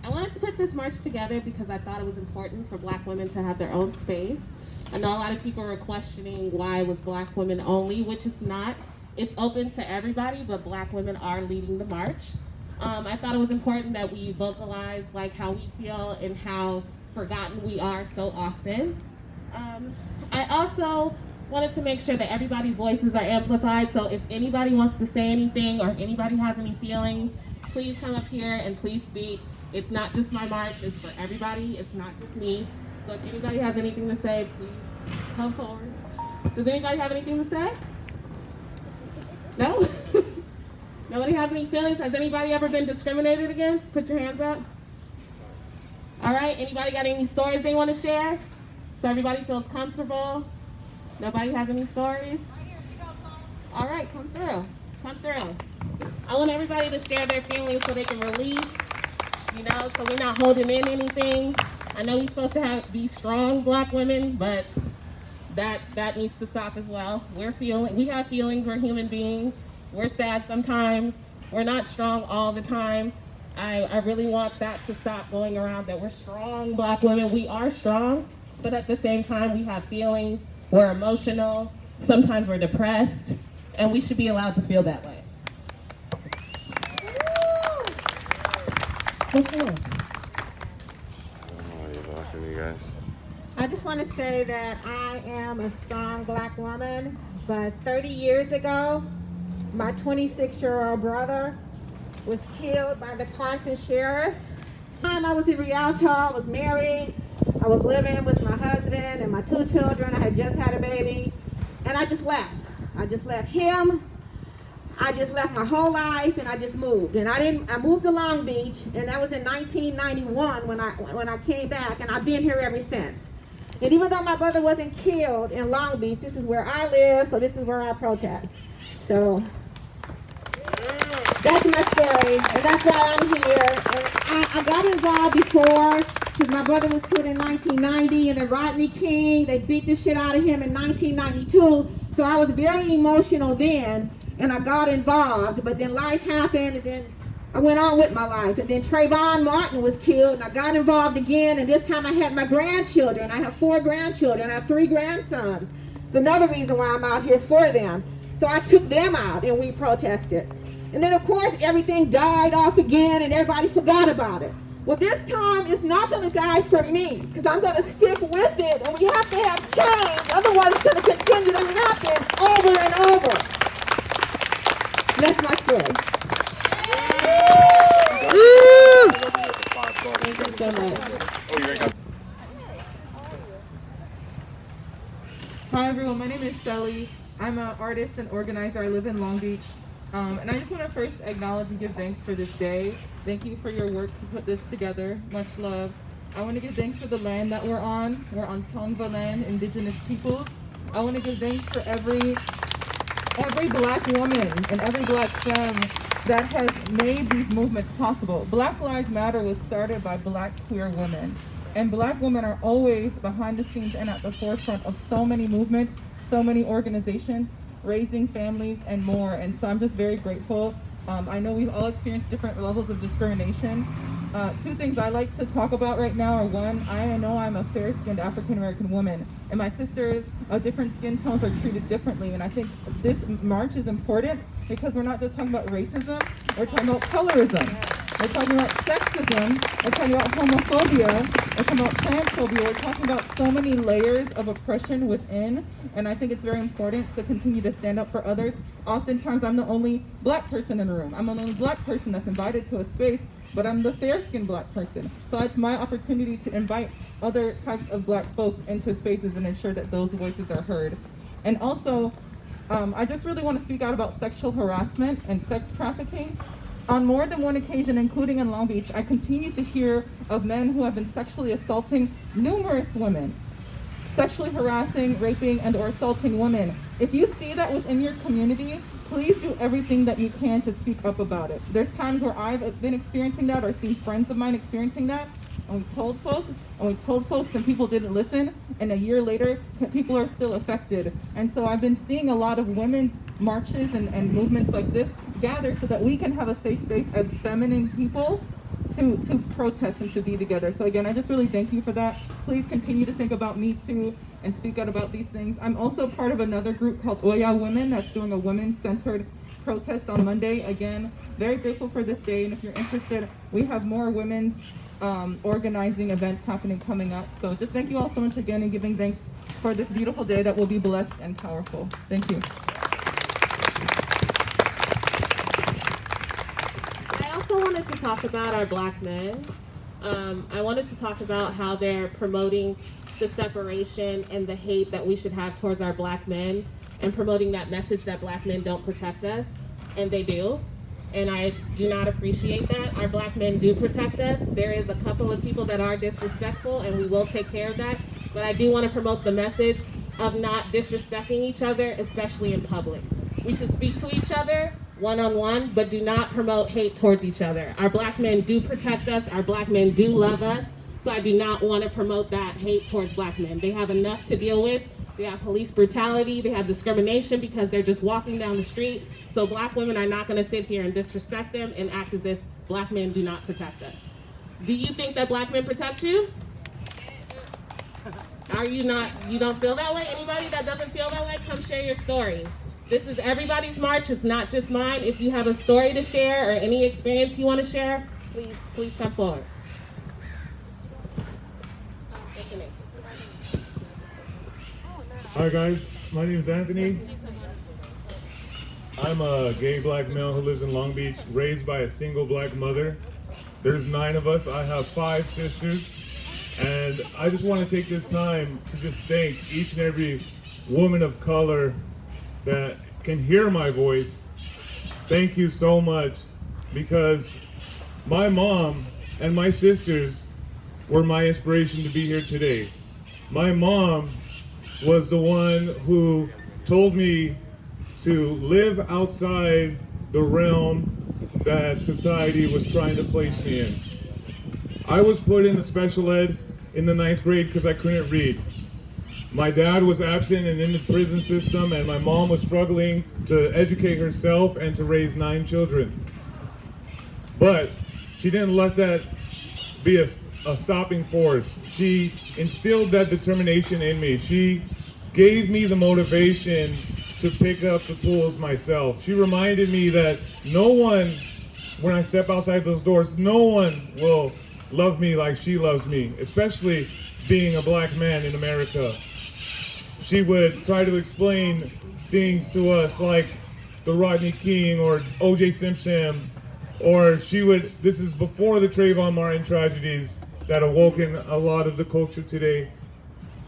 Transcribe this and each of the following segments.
I wanted to put this march together because I thought it was important for Black women to have their own space. I know a lot of people were questioning why it was Black women only, which it's not. It's open to everybody, but Black women are leading the march. I thought it was important that we vocalize like how we feel and how forgotten we are so often. I also wanted to make sure that everybody's voices are amplified, so if anybody wants to say anything or if anybody has any feelings, please come up here and please speak. It's not just my march, it's for everybody, it's not just me. So if anybody has anything to say, please come forward. Does anybody have anything to say? No? Nobody has any feelings? Has anybody ever been discriminated against? Put your hands up. All right, anybody got any stories they want to share? So everybody feels comfortable. Nobody has any stories? All right, come through. Come through. I want everybody to share their feelings so they can release, so we're not holding in anything. I know we're supposed to be strong Black women, but that needs to stop as well. We have feelings, we're human beings. We're sad sometimes. We're not strong all the time. I really want that to stop going around, that we're strong Black women. We are strong, but at the same time, we have feelings. We're emotional. Sometimes we're depressed, and we should be allowed to feel that way. What's your name? I don't know why you're laughing, you guys. I just want to say that I am a strong Black woman, but 30 years ago, my 26-year-old brother was killed by the Carson sheriffs. I was in Rialto, I was married, I was living with my husband and my 2 children. I had just had a baby, and I just left. I just left him. I just left my whole life, and I just moved. And I moved to Long Beach, and that was in 1991 when I came back, and I've been here ever since. And even though my brother wasn't killed in Long Beach, this is where I live, so this is where I protest. So that's my story, and that's why I'm here. And I got involved before, because my brother was killed in 1990, and then Rodney King, they beat the shit out of him in 1992. So I was very emotional then, and I got involved, but then life happened, and then I went on with my life. And then Trayvon Martin was killed, and I got involved again, and this time I had my grandchildren. I have 4 grandchildren. I have 3 grandsons. It's another reason why I'm out here for them. So I took them out, and we protested. And then, of course, everything died off again, and everybody forgot about it. Well, this time, it's not going to die for me, because I'm going to stick with it, and we have to have change. Otherwise, it's going to continue to happen over and over. And that's my story. Thank you so much. Hi everyone, my name is Shelly. I'm an artist and organizer. I live in Long Beach. And I just want to first acknowledge and give thanks for this day. Thank you for your work to put this together. Much love. I want to give thanks for the land that we're on. We're on Tongva land, indigenous peoples. I want to give thanks for every Black woman and every Black femme that has made these movements possible. Black Lives Matter was started by Black queer women. And Black women are always behind the scenes and at the forefront of so many movements, so many organizations, raising families and more. And so I'm just very grateful. I know we've all experienced different levels of discrimination. 2 things I like to talk about right now are, 1, I know I'm a fair-skinned African-American woman, and my sisters of different skin tones are treated differently. And I think this march is important because we're not just talking about racism, we're talking about colorism. We're talking about sexism, we're talking about homophobia, we're talking about transphobia, we're talking about so many layers of oppression within, and I think it's very important to continue to stand up for others. Oftentimes I'm the only Black person in a room. I'm the only Black person that's invited to a space, but I'm the fair-skinned Black person. So it's my opportunity to invite other types of Black folks into spaces and ensure that those voices are heard. And also, I just really want to speak out about sexual harassment and sex trafficking. On more than one occasion, including in Long Beach, I continue to hear of men who have been sexually assaulting numerous women, sexually harassing, raping, and or assaulting women. If you see that within your community, please do everything that you can to speak up about it. There's times where I've been experiencing that or seen friends of mine experiencing that, and we told folks, and people didn't listen, and a year later, people are still affected. And so I've been seeing a lot of women's marches and movements like this gather so that we can have a safe space as feminine people to protest and to be together. So again, I just really thank you for that. Please continue to think about Me Too and speak out about these things. I'm also part of another group called AUG.1 that's doing a women-centered protest on Monday. Again, very grateful for this day, and if you're interested, we have more women's organizing events happening coming up. So just thank you all so much again, and giving thanks for this beautiful day that will be blessed and powerful. Thank you. I also wanted to talk about our black men. I wanted to talk about how they're promoting the separation and the hate that we should have towards our black men, and promoting that message that black men don't protect us, and they do. And I do not appreciate that. Our black men do protect us. There is a couple of people that are disrespectful, and we will take care of that. But I do want to promote the message of not disrespecting each other, especially in public. We should speak to each other one-on-one, but do not promote hate towards each other. Our black men do protect us. Our black men do love us. So I do not want to promote that hate towards black men. They have enough to deal with. They have police brutality. They have discrimination because they're just walking down the street. So black women are not going to sit here and disrespect them and act as if black men do not protect us. Do you think that black men protect you? Are you not? You don't feel that way? Anybody that doesn't feel that way, come share your story. This is everybody's march. It's not just mine. If you have a story to share or any experience you want to share, please come forward. Hi guys, my name is Anthony. I'm a gay black male who lives in Long Beach, raised by a single black mother. There's 9 of us. I have 5 sisters. And I just want to take this time to just thank each and every woman of color that can hear my voice. Thank you so much, because my mom and my sisters were my inspiration to be here today. My mom was the one who told me to live outside the realm that society was trying to place me in. I was put in the special ed in the 9th grade because I couldn't read. My dad was absent and in the prison system, and my mom was struggling to educate herself and to raise 9 children. But she didn't let that be a stopping force. She instilled that determination in me. She gave me the motivation to pick up the tools myself. She reminded me that no one, when I step outside those doors, no one will love me like she loves me, especially being a black man in America. She would try to explain things to us like the Rodney King or O.J. Simpson, or this is before the Trayvon Martin tragedies that awoken a lot of the culture today.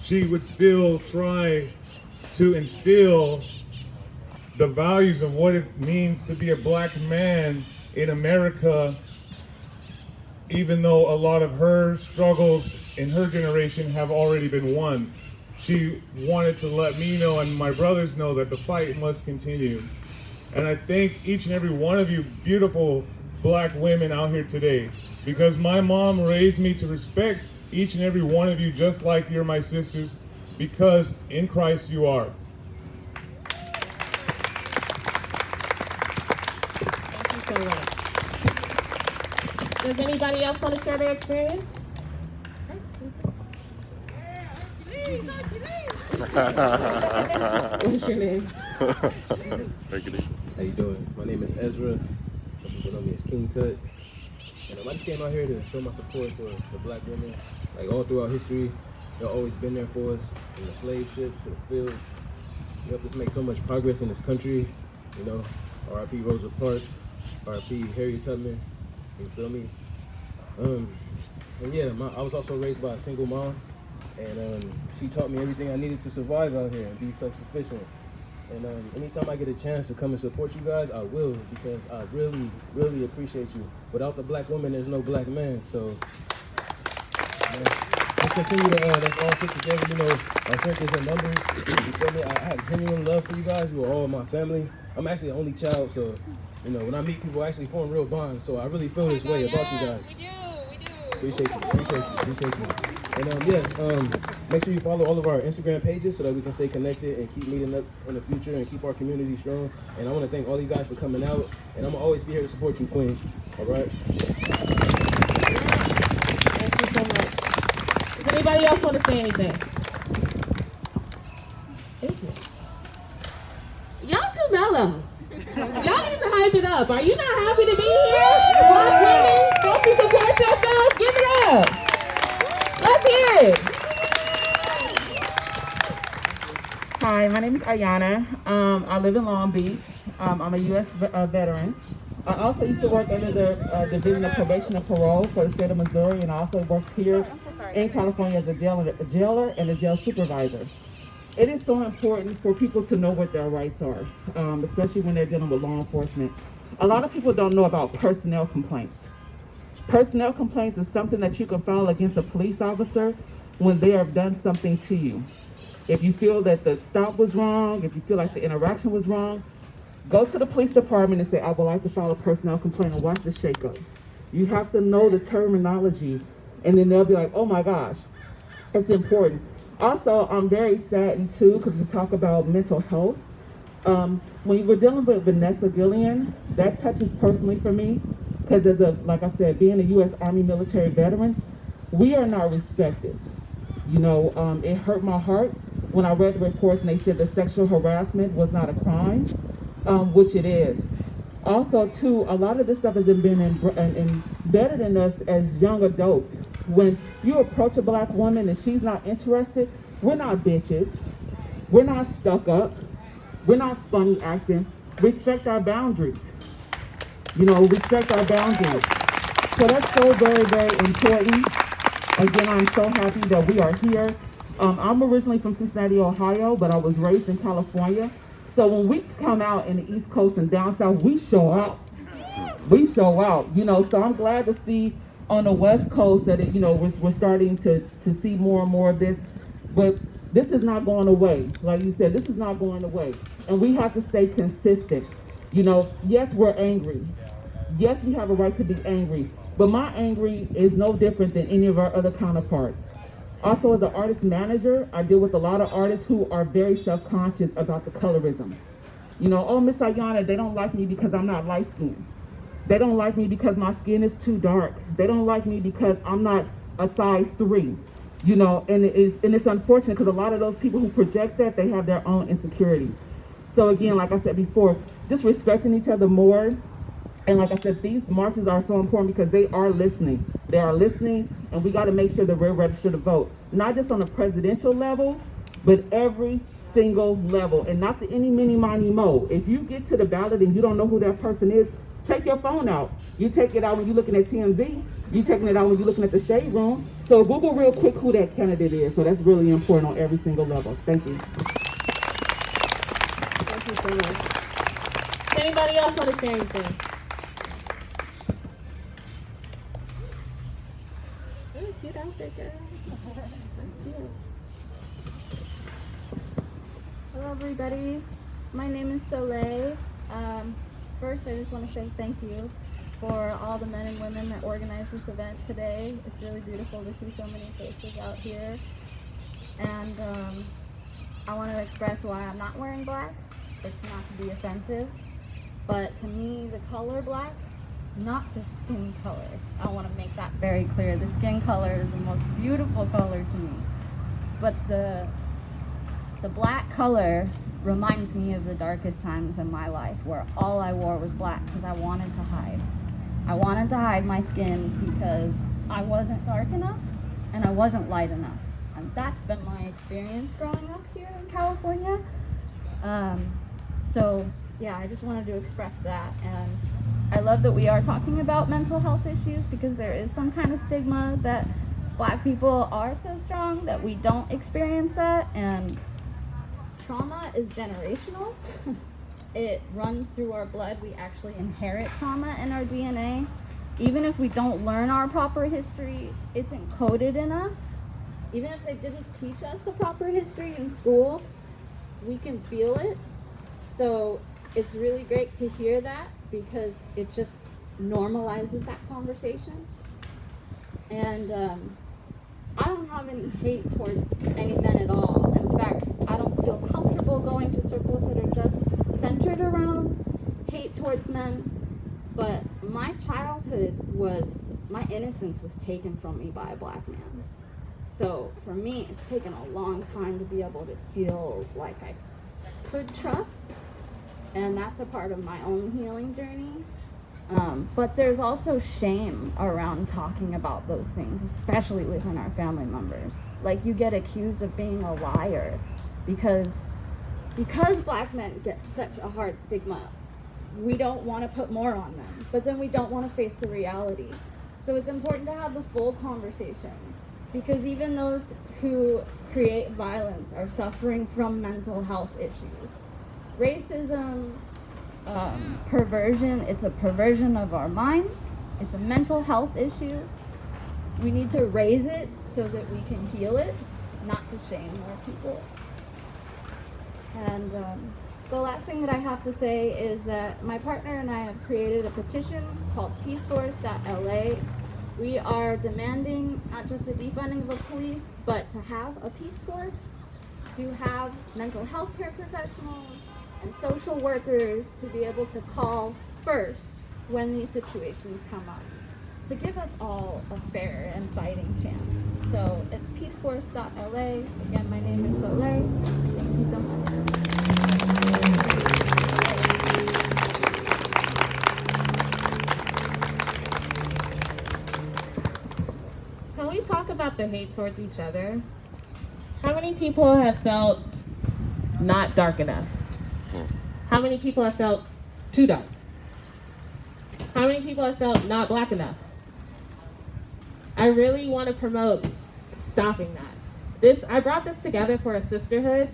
She would still try to instill the values of what it means to be a black man in America, even though a lot of her struggles in her generation have already been won. She wanted to let me know and my brothers know that the fight must continue. And I thank each and every one of you beautiful black women out here today, because my mom raised me to respect each and every one of you just like you're my sisters, because in Christ you are. Thank you so much. Does anybody else want to share their experience? What's your name? How you doing? My name is Ezra. Some people know me as King Tut. And I just came out here to show my support for the black women. Like all throughout history, they've always been there for us, from the slave ships to the fields. You helped us make so much progress in this country. You know, R.I.P. Rosa Parks, R.I.P. Harriet Tubman. You feel me? And yeah, I was also raised by a single mom, and she taught me everything I needed to survive out here and be self-sufficient. And anytime I get a chance to come and support you guys, I will, because I really, really appreciate you. Without the black woman, there's no black man. So let's continue to let's all sit together. You know, our strength is in numbers. You feel me? I have genuine love for you guys. You are all my family. I'm actually the only child, so you know, when I meet people, I actually form real bonds. So I really feel this way about you guys. We do. Appreciate you. And make sure you follow all of our Instagram pages so that we can stay connected and keep meeting up in the future and keep our community strong. And I want to thank all you guys for coming out. And I'm gonna always be here to support you, Queens. All right. Anybody else want to say anything? Thank you. Y'all too mellow. Y'all need to hype it up. Are you not happy to be here? Black women, don't you support yourselves? Give it up. Let's hear it. Hi, my name is Ayana. I live in Long Beach. I'm a U.S. veteran. I also used to work under the Division of Probation and Parole for the state of Missouri, and I also worked here in California as a jailer and a jail supervisor. It is so important for people to know what their rights are, especially when they're dealing with law enforcement. A lot of people don't know about personnel complaints. Personnel complaints is something that you can file against a police officer when they have done something to you. If you feel that the stop was wrong, if you feel like the interaction was wrong, go to the police department and say, I would like to file a personnel complaint, and watch the shakeup. You have to know the terminology, and then they'll be like, oh my gosh, it's important. Also, I'm very saddened too, because we talk about mental health. When we're dealing with Vanessa Gillian, that touches personally for me, because like I said, being a U.S. Army military veteran, we are not respected. You know, it hurt my heart when I read the reports and they said that sexual harassment was not a crime, which it is. Also, too, a lot of this stuff has been embedded in us as young adults. When you approach a black woman and she's not interested, we're not bitches. We're not stuck up. We're not funny acting. Respect our boundaries. You know, respect our boundaries. So that's so very, very important. Again, I'm so happy that we are here. I'm originally from Cincinnati, Ohio, but I was raised in California. So when we come out in the East Coast and down south, we show out. We show out, you know. So I'm glad to see on the West Coast that we're starting to see more and more of this. But this is not going away. Like you said, this is not going away. And we have to stay consistent. You know, yes, we're angry. Yes, we have a right to be angry. But my angry is no different than any of our other counterparts. Also, as an artist manager, I deal with a lot of artists who are very self-conscious about the colorism. You know, oh, Miss Ayana, they don't like me because I'm not light-skinned. They don't like me because my skin is too dark. They don't like me because I'm not a size 3. You know, and it's unfortunate because a lot of those people who project that, they have their own insecurities. So again, like I said before, just respecting each other more. And like I said, these marches are so important because they are listening. They are listening, and we got to make sure that we're registered to vote. Not just on a presidential level, but every single level. And not the any, mini, miny, mo. If you get to the ballot and you don't know who that person is, take your phone out. You take it out when you're looking at TMZ. You taking it out when you're looking at the Shade Room. So Google real quick who that candidate is. So that's really important on every single level. Thank you. Thank you so much. Anybody else want to share anything? Ooh, cute outfit, girl. That's cute. Hello everybody, my name is Soleil. First I just want to say thank you for all the men and women that organized this event today. It's really beautiful to see so many faces out here. And I want to express why I'm not wearing black. It's not to be offensive, but to me the color black, not the skin color. I want to make that very clear. The skin color is the most beautiful color to me, but the black color reminds me of the darkest times in my life where all I wore was black because I wanted to hide. I wanted to hide my skin because I wasn't dark enough and I wasn't light enough. And that's been my experience growing up here in California. So yeah, I just wanted to express that. And I love that we are talking about mental health issues because there is some kind of stigma that black people are so strong that we don't experience that. And trauma is generational. It runs through our blood. We actually inherit trauma in our DNA. Even if we don't learn our proper history, it's encoded in us. Even if they didn't teach us the proper history in school, we can feel it. So it's really great to hear that because it just normalizes that conversation. And I don't have any hate towards any men at all. In fact, I don't feel comfortable going to circles that are just centered around hate towards men. But my childhood my innocence was taken from me by a black man. So for me, it's taken a long time to be able to feel like I could trust, and that's a part of my own healing journey. But there's also shame around talking about those things, especially within our family members. Like, you get accused of being a liar because Black men get such a hard stigma. We don't want to put more on them, but then we don't want to face the reality. So it's important to have the full conversation, because even those who create violence are suffering from mental health issues. Racism, perversion, it's a perversion of our minds. It's a mental health issue. We need to raise it so that we can heal it, not to shame more people. And the last thing that I have to say is that my partner and I have created a petition called peaceforce.la. We are demanding not just the defunding of the police, but to have a peace force, to have mental health care professionals and social workers to be able to call first when these situations come up, to give us all a fair and fighting chance. So it's peaceforce.la. Again, my name is Soleil. Thank you so much. Can we talk about the hate towards each other? How many people have felt not dark enough? How many people have felt too dark? How many people have felt not Black enough? I really want to promote stopping that. I brought this together for a sisterhood.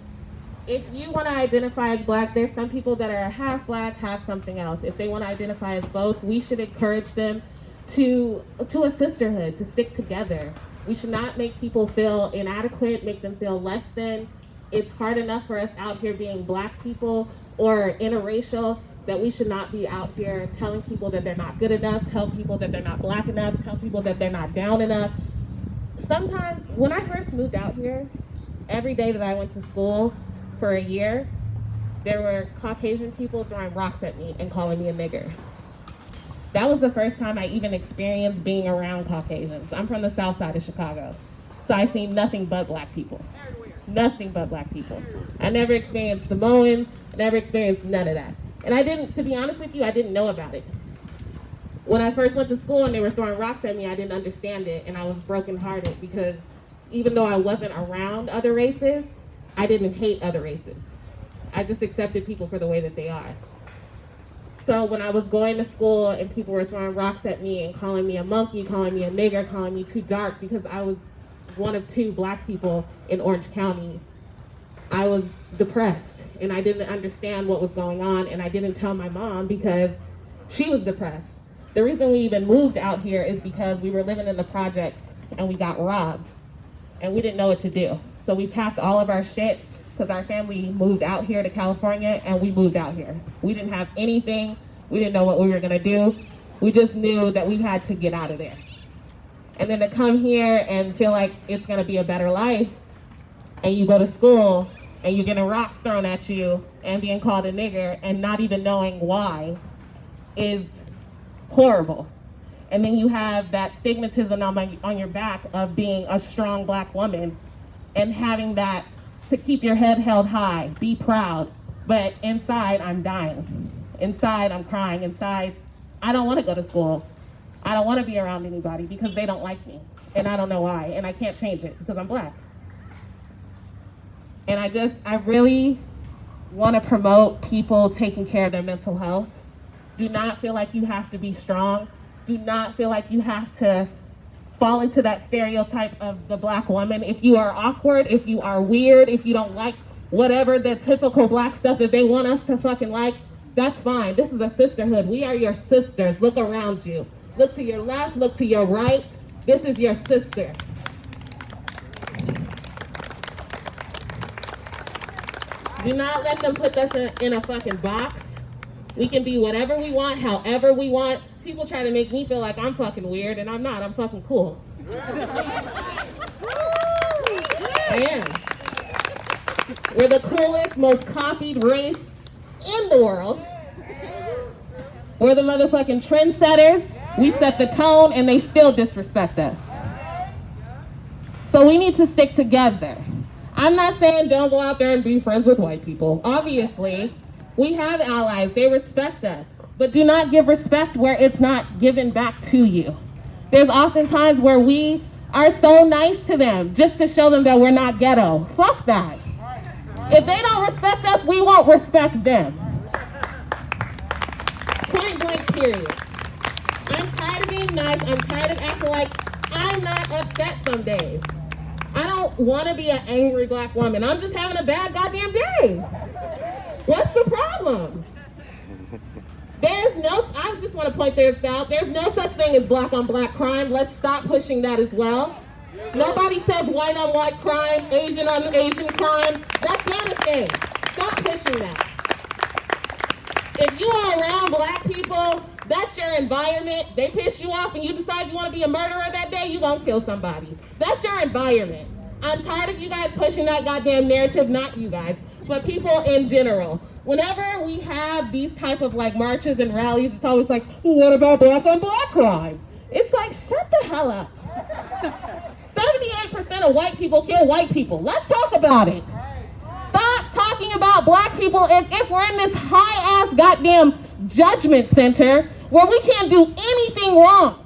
If you want to identify as Black, there's some people that are half Black, half something else. If they want to identify as both, we should encourage them to a sisterhood, to stick together. We should not make people feel inadequate, make them feel less than. It's hard enough for us out here being Black people or interracial that we should not be out here telling people that they're not good enough, tell people that they're not Black enough, tell people that they're not down enough. Sometimes, when I first moved out here, every day that I went to school for a year, there were Caucasian people throwing rocks at me and calling me a nigger. That was the first time I even experienced being around Caucasians. I'm from the south side of Chicago, so I seen nothing but Black people. Nothing but Black people. I never experienced Samoans, I never experienced none of that. And I didn't, to be honest with you, I didn't know about it. When I first went to school and they were throwing rocks at me, I didn't understand it, and I was brokenhearted because even though I wasn't around other races, I didn't hate other races. I just accepted people for the way that they are. So when I was going to school and people were throwing rocks at me and calling me a monkey, calling me a nigger, calling me too dark because I was one of 2 Black people in Orange County, I was depressed and I didn't understand what was going on, and I didn't tell my mom because she was depressed. The reason we even moved out here is because we were living in the projects and we got robbed and we didn't know what to do. So we packed all of our shit because our family moved out here to California, and we moved out here. We didn't have anything. We didn't know what we were gonna do. We just knew that we had to get out of there. And then to come here and feel like it's gonna be a better life, and you go to school and you're getting rocks thrown at you and being called a nigger and not even knowing why is horrible. And then you have that stigmatism on your back of being a strong Black woman and having that to keep your head held high, be proud, but inside I'm dying. Inside I'm crying. Inside I don't want to go to school. I don't want to be around anybody because they don't like me, and I don't know why, and I can't change it because I'm Black. And I really want to promote people taking care of their mental health. Do not feel like you have to be strong. Do not feel like you have to fall into that stereotype of the Black woman. If you are awkward, if you are weird, if you don't like whatever the typical Black stuff that they want us to fucking like, that's fine. This is a sisterhood. We are your sisters. Look around you. Look to your left, look to your right. This is your sister. Do not let them put us in a fucking box. We can be whatever we want, however we want. People try to make me feel like I'm fucking weird, and I'm not. I'm fucking cool. I am. We're the coolest, most copied race in the world. We're the motherfucking trendsetters. We set the tone, and they still disrespect us. So we need to stick together. I'm not saying don't go out there and be friends with white people. Obviously, we have allies. They respect us. But do not give respect where it's not given back to you. There's often times where we are so nice to them just to show them that we're not ghetto. Fuck that. If they don't respect us, we won't respect them. Point blank, period. I'm tired of being nice. I'm tired of acting like I'm not upset some days. I don't want to be an angry black woman. I'm just having a bad goddamn day. What's the problem? I just want to point this out. There's no such thing as black on black crime. Let's stop pushing that as well. Nobody says white on white crime, Asian on Asian crime. That's not a thing. Stop pushing that. If you are around black people, that's your environment. They piss you off and you decide you want to be a murderer that day, you're going to kill somebody. That's your environment. I'm tired of you guys pushing that goddamn narrative, not you guys, but people in general. Whenever we have these type of like marches and rallies, it's always like, well, what about black on black crime? It's like, shut the hell up. 78% of white people kill white people. Let's talk about it. Stop talking about black people as if we're in this high-ass goddamn judgment center where we can't do anything wrong.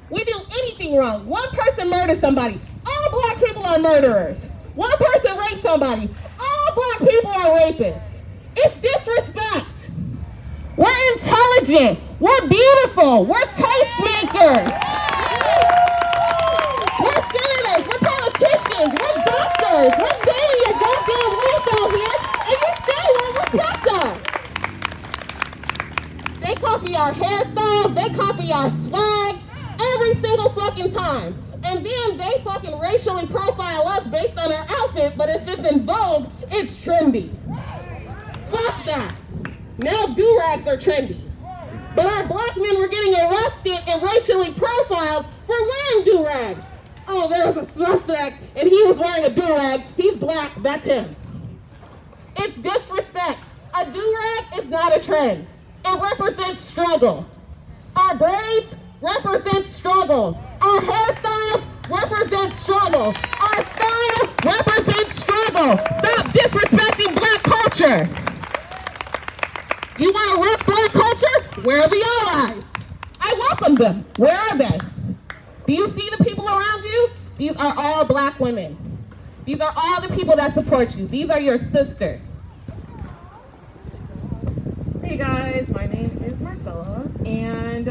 We do anything wrong. One person murders somebody. All black people are murderers. One person rapes somebody. All black people are rapists. It's disrespect. We're intelligent. We're beautiful. We're tastemakers. We're senators. We're politicians. We're doctors. We're saving your goddamn life out here, and you still won't respect us. They copy our hairstyles. They copy our swag every single fucking time. And then they fucking racially profile us based on our outfit, but if it's in vogue, it's trendy. Fuck that. Now do-rags are trendy. But our black men were getting arrested and racially profiled for wearing do-rags. Oh, there was a suspect and he was wearing a do-rag. He's black, that's him. It's disrespect. A do-rag is not a trend. It represents struggle. Our braids represent struggle. Our hairstyles represent struggle. Our style represents struggle. Stop disrespecting black culture. You want to rep black culture? Where are the allies? I welcome them. Where are they? Do you see the people around you? These are all black women. These are all the people that support you. These are your sisters. Hey guys, my name is Marcella, and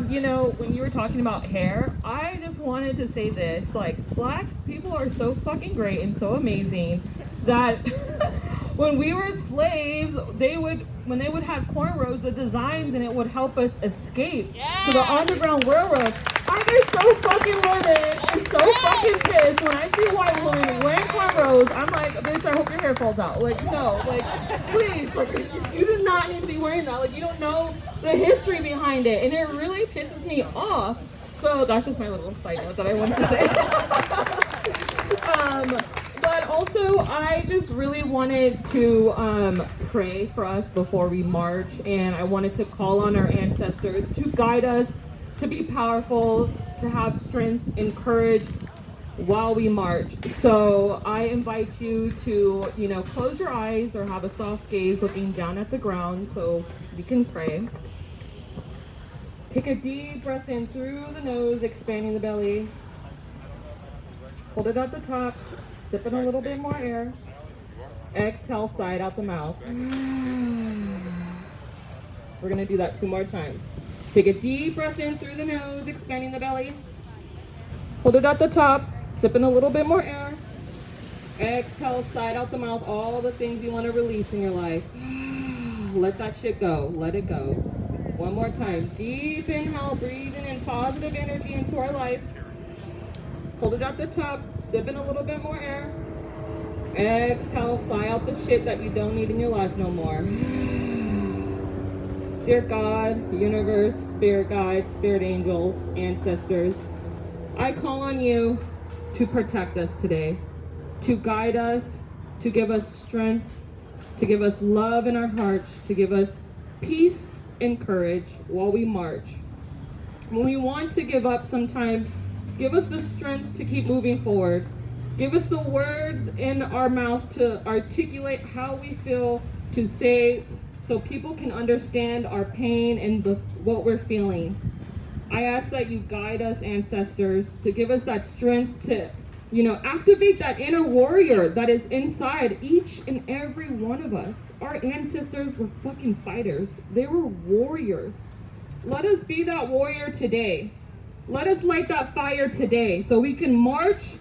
you know, when you were talking about hair, I just wanted to say this, like, black people are so fucking great and so amazing that when we were slaves, when they would have cornrows, the designs, and it would help us escape to the Underground Railroad. I get so fucking livid and so fucking pissed when I see a white woman wearing cornrows. I'm like, bitch, I hope your hair falls out. Like, no, like, please, like, you do not need to be wearing that. Like, you don't know the history behind it, and it really pisses me off. So that's just my little side note that I wanted to say. But also, I just really wanted to pray for us before we march, and I wanted to call on our ancestors to guide us, to be powerful, to have strength and courage while we march. So I invite you to, you know, close your eyes or have a soft gaze looking down at the ground so you can pray. Take a deep breath in through the nose, expanding the belly. Hold it at the top. Sip in a little bit more air. Exhale, side out the mouth. We're gonna do that 2 more times. Take a deep breath in through the nose, expanding the belly. Hold it at the top. Sip in a little bit more air. Exhale, side out the mouth. All the things you want to release in your life. Let that shit go. Let it go. 1 more time. Deep inhale, breathing in positive energy into our life. Hold it at the top. Sip in a little bit more air. Exhale, sigh out the shit that you don't need in your life no more. Dear God, universe, spirit guides, spirit angels, ancestors, I call on you to protect us today, to guide us, to give us strength, to give us love in our hearts, to give us peace and courage while we march. When we want to give up, sometimes Give us the strength to keep moving forward. Give us the words in our mouths to articulate how we feel, to say, so people can understand our pain and what we're feeling. I ask that you guide us, ancestors, to give us that strength to, activate that inner warrior that is inside each and every one of us. Our ancestors were fucking fighters. They were warriors. Let us be that warrior today. Let us light that fire today so we can march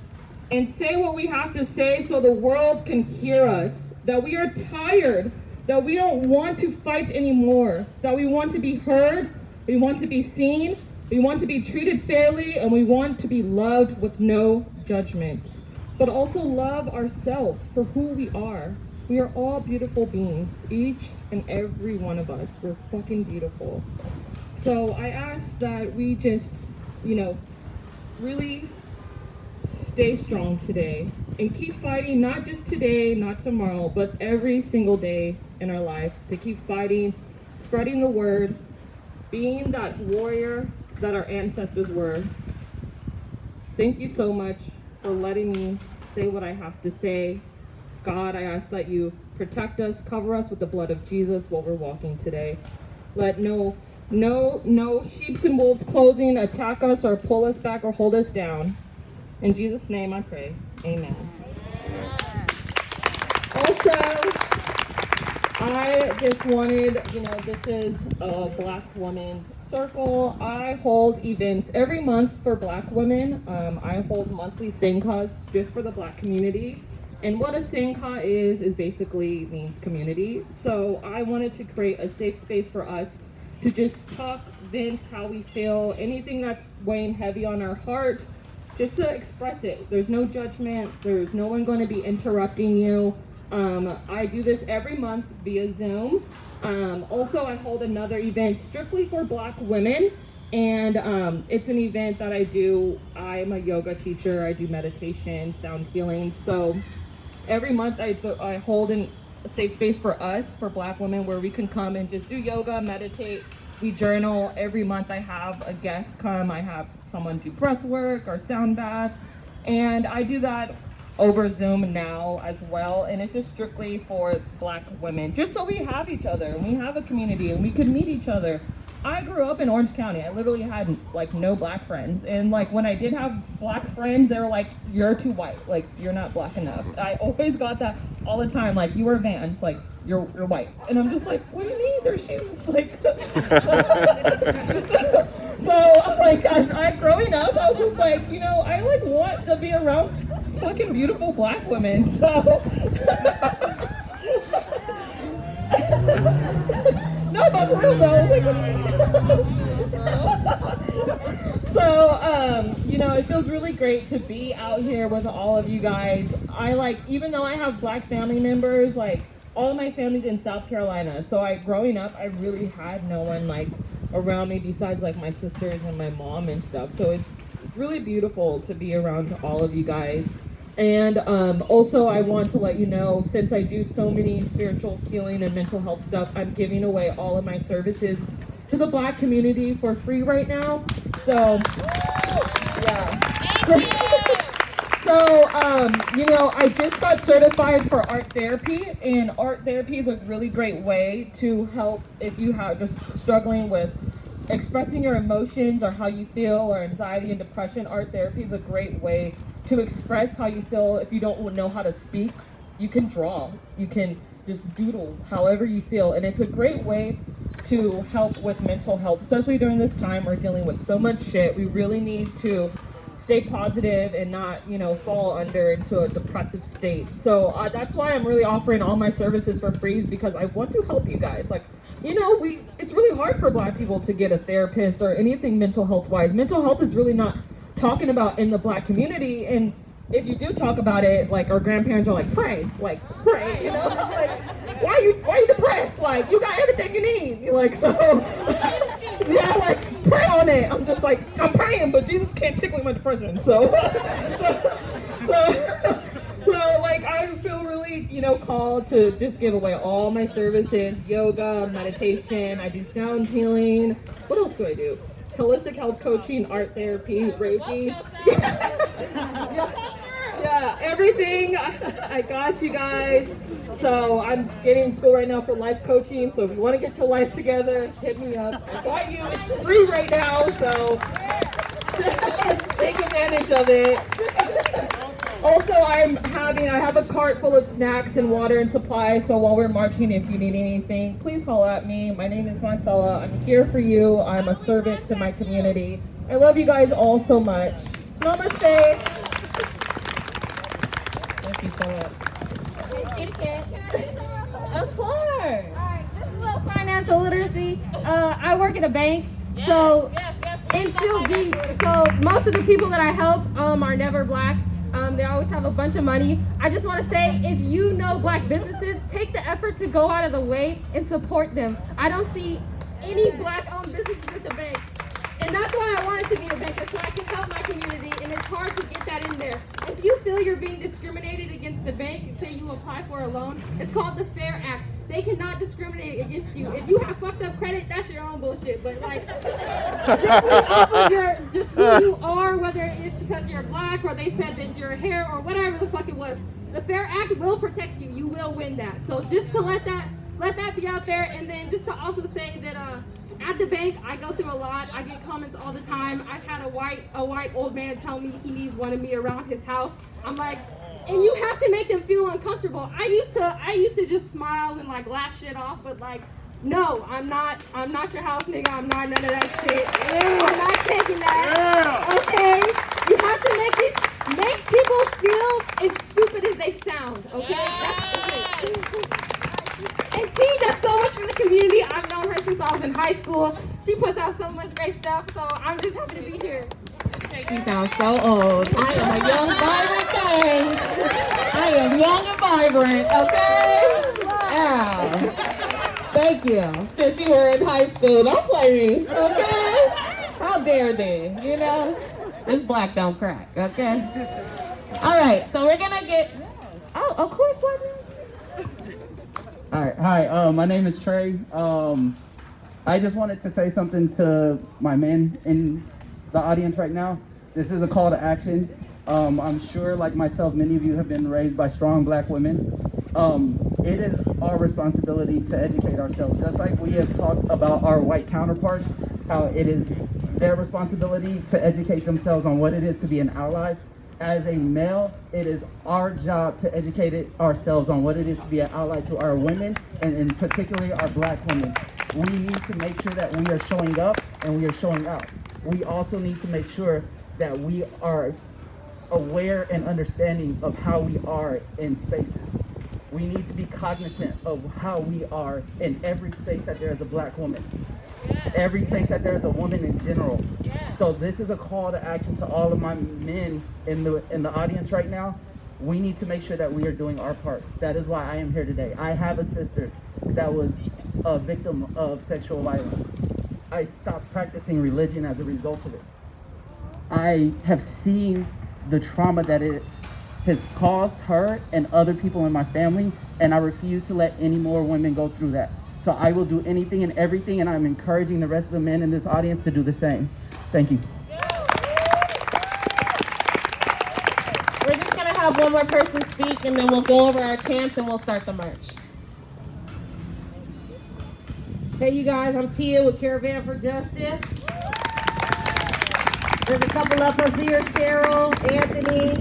and say what we have to say so the world can hear us. That we are tired, that we don't want to fight anymore, that we want to be heard, we want to be seen, we want to be treated fairly, and we want to be loved with no judgment. But also love ourselves for who we are. We are all beautiful beings, each and every one of us. We're fucking beautiful. So I ask that we just, really stay strong today and keep fighting, not just today, not tomorrow, but every single day in our life, to keep fighting, spreading the word, being that warrior that our ancestors were. Thank you so much for letting me say what I have to say. God, I ask that you protect us, cover us with the blood of Jesus while we're walking today. Let no sheeps and wolves clothing attack us or pull us back or hold us down. In Jesus' name I pray, amen. Also, I just wanted, this is a Black Women's Circle. I hold events every month for Black women. I hold monthly Sangkas just for the Black community. And what a Sangha is basically means community. So I wanted to create a safe space for us to just talk, vent how we feel, anything that's weighing heavy on our heart, just to express it. There's no judgment. There's no one going to be interrupting you. I do this every month via Zoom. Also, I hold another event strictly for Black women. And it's an event that I do. I'm a yoga teacher. I do meditation, sound healing. So every month I hold a safe space for us, for Black women, where we can come and just do yoga, meditate. We journal. Every month I have a guest come. I have someone do breath work or sound bath. And I do that over Zoom now as well. And it's just strictly for Black women, just so we have each other and we have a community and we can meet each other. I grew up in Orange County. I literally had no Black friends. And when I did have Black friends, they were like, you're too white. You're not Black enough. I always got that all the time. You wear Vans, you're white. And I'm just like, what do you mean? They're shoes. I growing up, I was just like, I want to be around fucking beautiful Black women. So no, but for real though, So, it feels really great to be out here with all of you guys. Even though I have Black family members, all of my family's in South Carolina. So growing up, I really had no one around me besides my sisters and my mom and stuff. So it's really beautiful to be around all of you guys. And also I want to let you know, since I do so many spiritual healing and mental health stuff, I'm giving away all of my services to the Black community for free right now. So, yeah. I just got certified for art therapy, and art therapy is a really great way to help if you have just struggling with expressing your emotions or how you feel, or anxiety and depression. Art therapy is a great way to express how you feel. If you don't know how to speak, you can draw, you can just doodle however you feel, and it's a great way to help with mental health, especially during this time. We're dealing with so much shit. We really need to stay positive and not, fall into a depressive state. So that's why I'm really offering all my services for free, because I want to help you guys. It's really hard for Black people to get a therapist or anything mental health wise. Mental health is really not talking about in the Black community, and if you do talk about it, our grandparents are pray, pray, why you depressed? You got everything you need. Yeah, pray on it. I'm just I'm praying, but Jesus can't take away my depression. So I feel really, called to just give away all my services: yoga, meditation. I do sound healing. What else do I do? holistic health coaching, art therapy, Reiki. Yeah, everything. I got you guys. So I'm getting in school right now for life coaching. So if you want to get your life together, hit me up. I got you. It's free right now, so take advantage of it. Also, I have a cart full of snacks and water and supplies. So while we're marching, if you need anything, please call at me. My name is Marcella. I'm here for you. I'm a servant to my community. I love you guys all so much. Namaste. Thank you so much. Of course. Alright, just a little financial literacy. I work at a bank, so in Seal Beach. So most of the people that I help are never black. They always have a bunch of money. I just want to say, if you know black businesses, take the effort to go out of the way and support them. I don't see any black-owned businesses at the bank. And that's why I wanted to be a banker, so I can help my community, and it's hard to get that in there. If you feel you're being discriminated against the bank and say you apply for a loan, it's called the FAIR Act. They cannot discriminate against you. If you have fucked up credit, that's your own bullshit. But like, simply off of just who you are, whether it's because you're black or they said that your hair or whatever the fuck it was, the FAIR Act will protect you. You will win that. So just to let that be out there, and then just to also say that at the bank, I go through a lot. I get comments all the time. I've had a white old man tell me he needs one of me around his house. I'm like, and you have to make them feel uncomfortable. I used to just smile and like laugh shit off, but like, no, I'm not your house nigga. I'm not none of that shit. I'm not taking that. Okay? You have to make people feel as stupid as they sound. Okay? That's it. And T does so much for the community. I've known her since I was in high school. She puts out so much great stuff, so I'm just happy to be here. You sound so old. I am a young, vibrant thing. I am young and vibrant, okay? Yeah. Thank you. Since you were in high school, don't play me, okay? How dare they, you know? This black don't crack, okay? All right, so we're gonna get, oh, of course, what? All right, hi, my name is Trey. I just wanted to say something to my men in the audience right now. This is a call to action. I'm sure, like myself, many of you have been raised by strong black women. It is our responsibility to educate ourselves. Just like we have talked about our white counterparts, how it is their responsibility to educate themselves on what it is to be an ally. As a male, it is our job to educate ourselves on what it is to be an ally to our women, and in particularly our black women. We need to make sure that we are showing up and we are showing out. We also need to make sure that we are aware and understanding of how we are in spaces. We need to be cognizant of how we are in every space that there is a black woman. Every space that there is a woman in general. So this is a call to action to all of my men in the audience right now. We need to make sure that we are doing our part. That is why I am here today. I have a sister that was a victim of sexual violence. I stopped practicing religion as a result of it. I have seen the trauma that it has caused her and other people in my family, and I refuse to let any more women go through that. So I will do anything and everything, and I'm encouraging the rest of the men in this audience to do the same. Thank you. We're just gonna have one more person speak, and then we'll go over our chants and we'll start the march. Hey, you guys, I'm Tia with Caravan for Justice. There's a couple of us here, Cheryl, Anthony,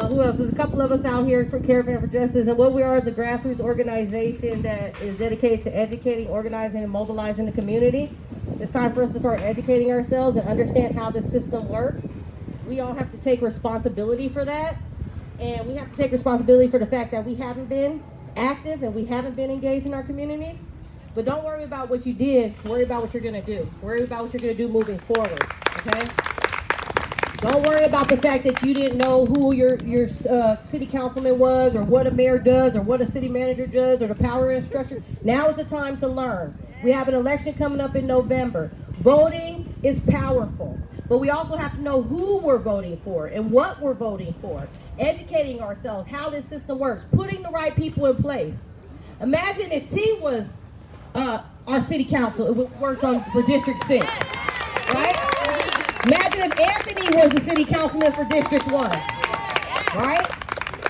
who else? There's a couple of us out here for Caravan for Justice, and what we are is a grassroots organization that is dedicated to educating, organizing, and mobilizing the community. It's time for us to start educating ourselves and understand how this system works. We all have to take responsibility for that, and we have to take responsibility for the fact that we haven't been active and we haven't been engaged in our communities. But don't worry about what you did, worry about what you're gonna do. Worry about what you're gonna do moving forward, okay? Don't worry about the fact that you didn't know who your city councilman was, or what a mayor does, or what a city manager does, or the power and structure. Now is the time to learn. We have an election coming up in November. Voting is powerful, but we also have to know who we're voting for and what we're voting for. Educating ourselves, how this system works, putting the right people in place. Imagine if T was our city council, it would work for District 6, right? Imagine if Anthony was the city councilman for District 1, right?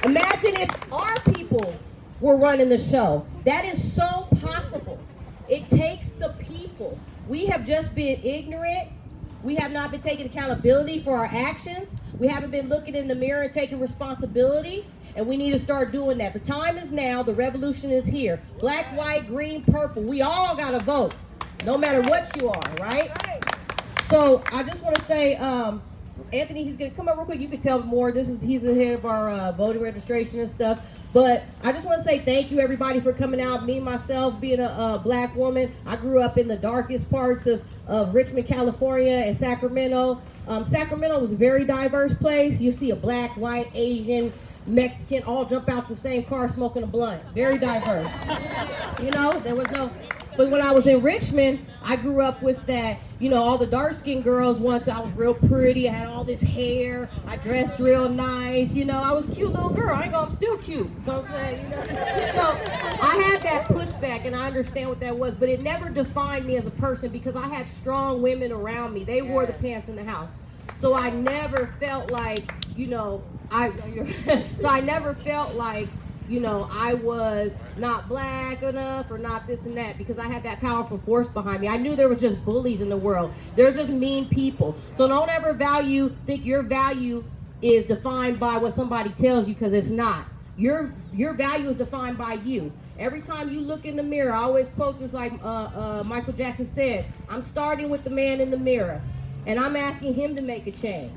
Imagine if our people were running the show. That is so possible. It takes the people. We have just been ignorant. We have not been taking accountability for our actions. We haven't been looking in the mirror and taking responsibility. And we need to start doing that. The time is now. The revolution is here. Black, white, green, purple. We all got to vote, no matter what you are, right? So I just want to say, Anthony, he's going to come up real quick. You can tell more. He's the head of our voting registration and stuff. But I just want to say thank you, everybody, for coming out. Me, myself, being a black woman, I grew up in the darkest parts of Richmond, California, and Sacramento. Sacramento was a very diverse place. You see a black, white, Asian, Mexican all jump out the same car smoking a blunt. Very diverse. You know, there was no... But when I was in Richmond, I grew up with that, you know, all the dark-skinned girls once. I was real pretty. I had all this hair. I dressed real nice. You know, I was a cute little girl. I'm still cute. So I'm saying, you know. So I had that pushback, and I understand what that was. But it never defined me as a person because I had strong women around me. They wore the pants in the house. So I never felt like, you know, so I never felt like, you know, I was not black enough or not this and that because I had that powerful force behind me. I knew there was just bullies in the world. They're just mean people. So don't ever think your value is defined by what somebody tells you, because it's not. Your value is defined by you. Every time you look in the mirror, I always quote this like Michael Jackson said, I'm starting with the man in the mirror and I'm asking him to make a change.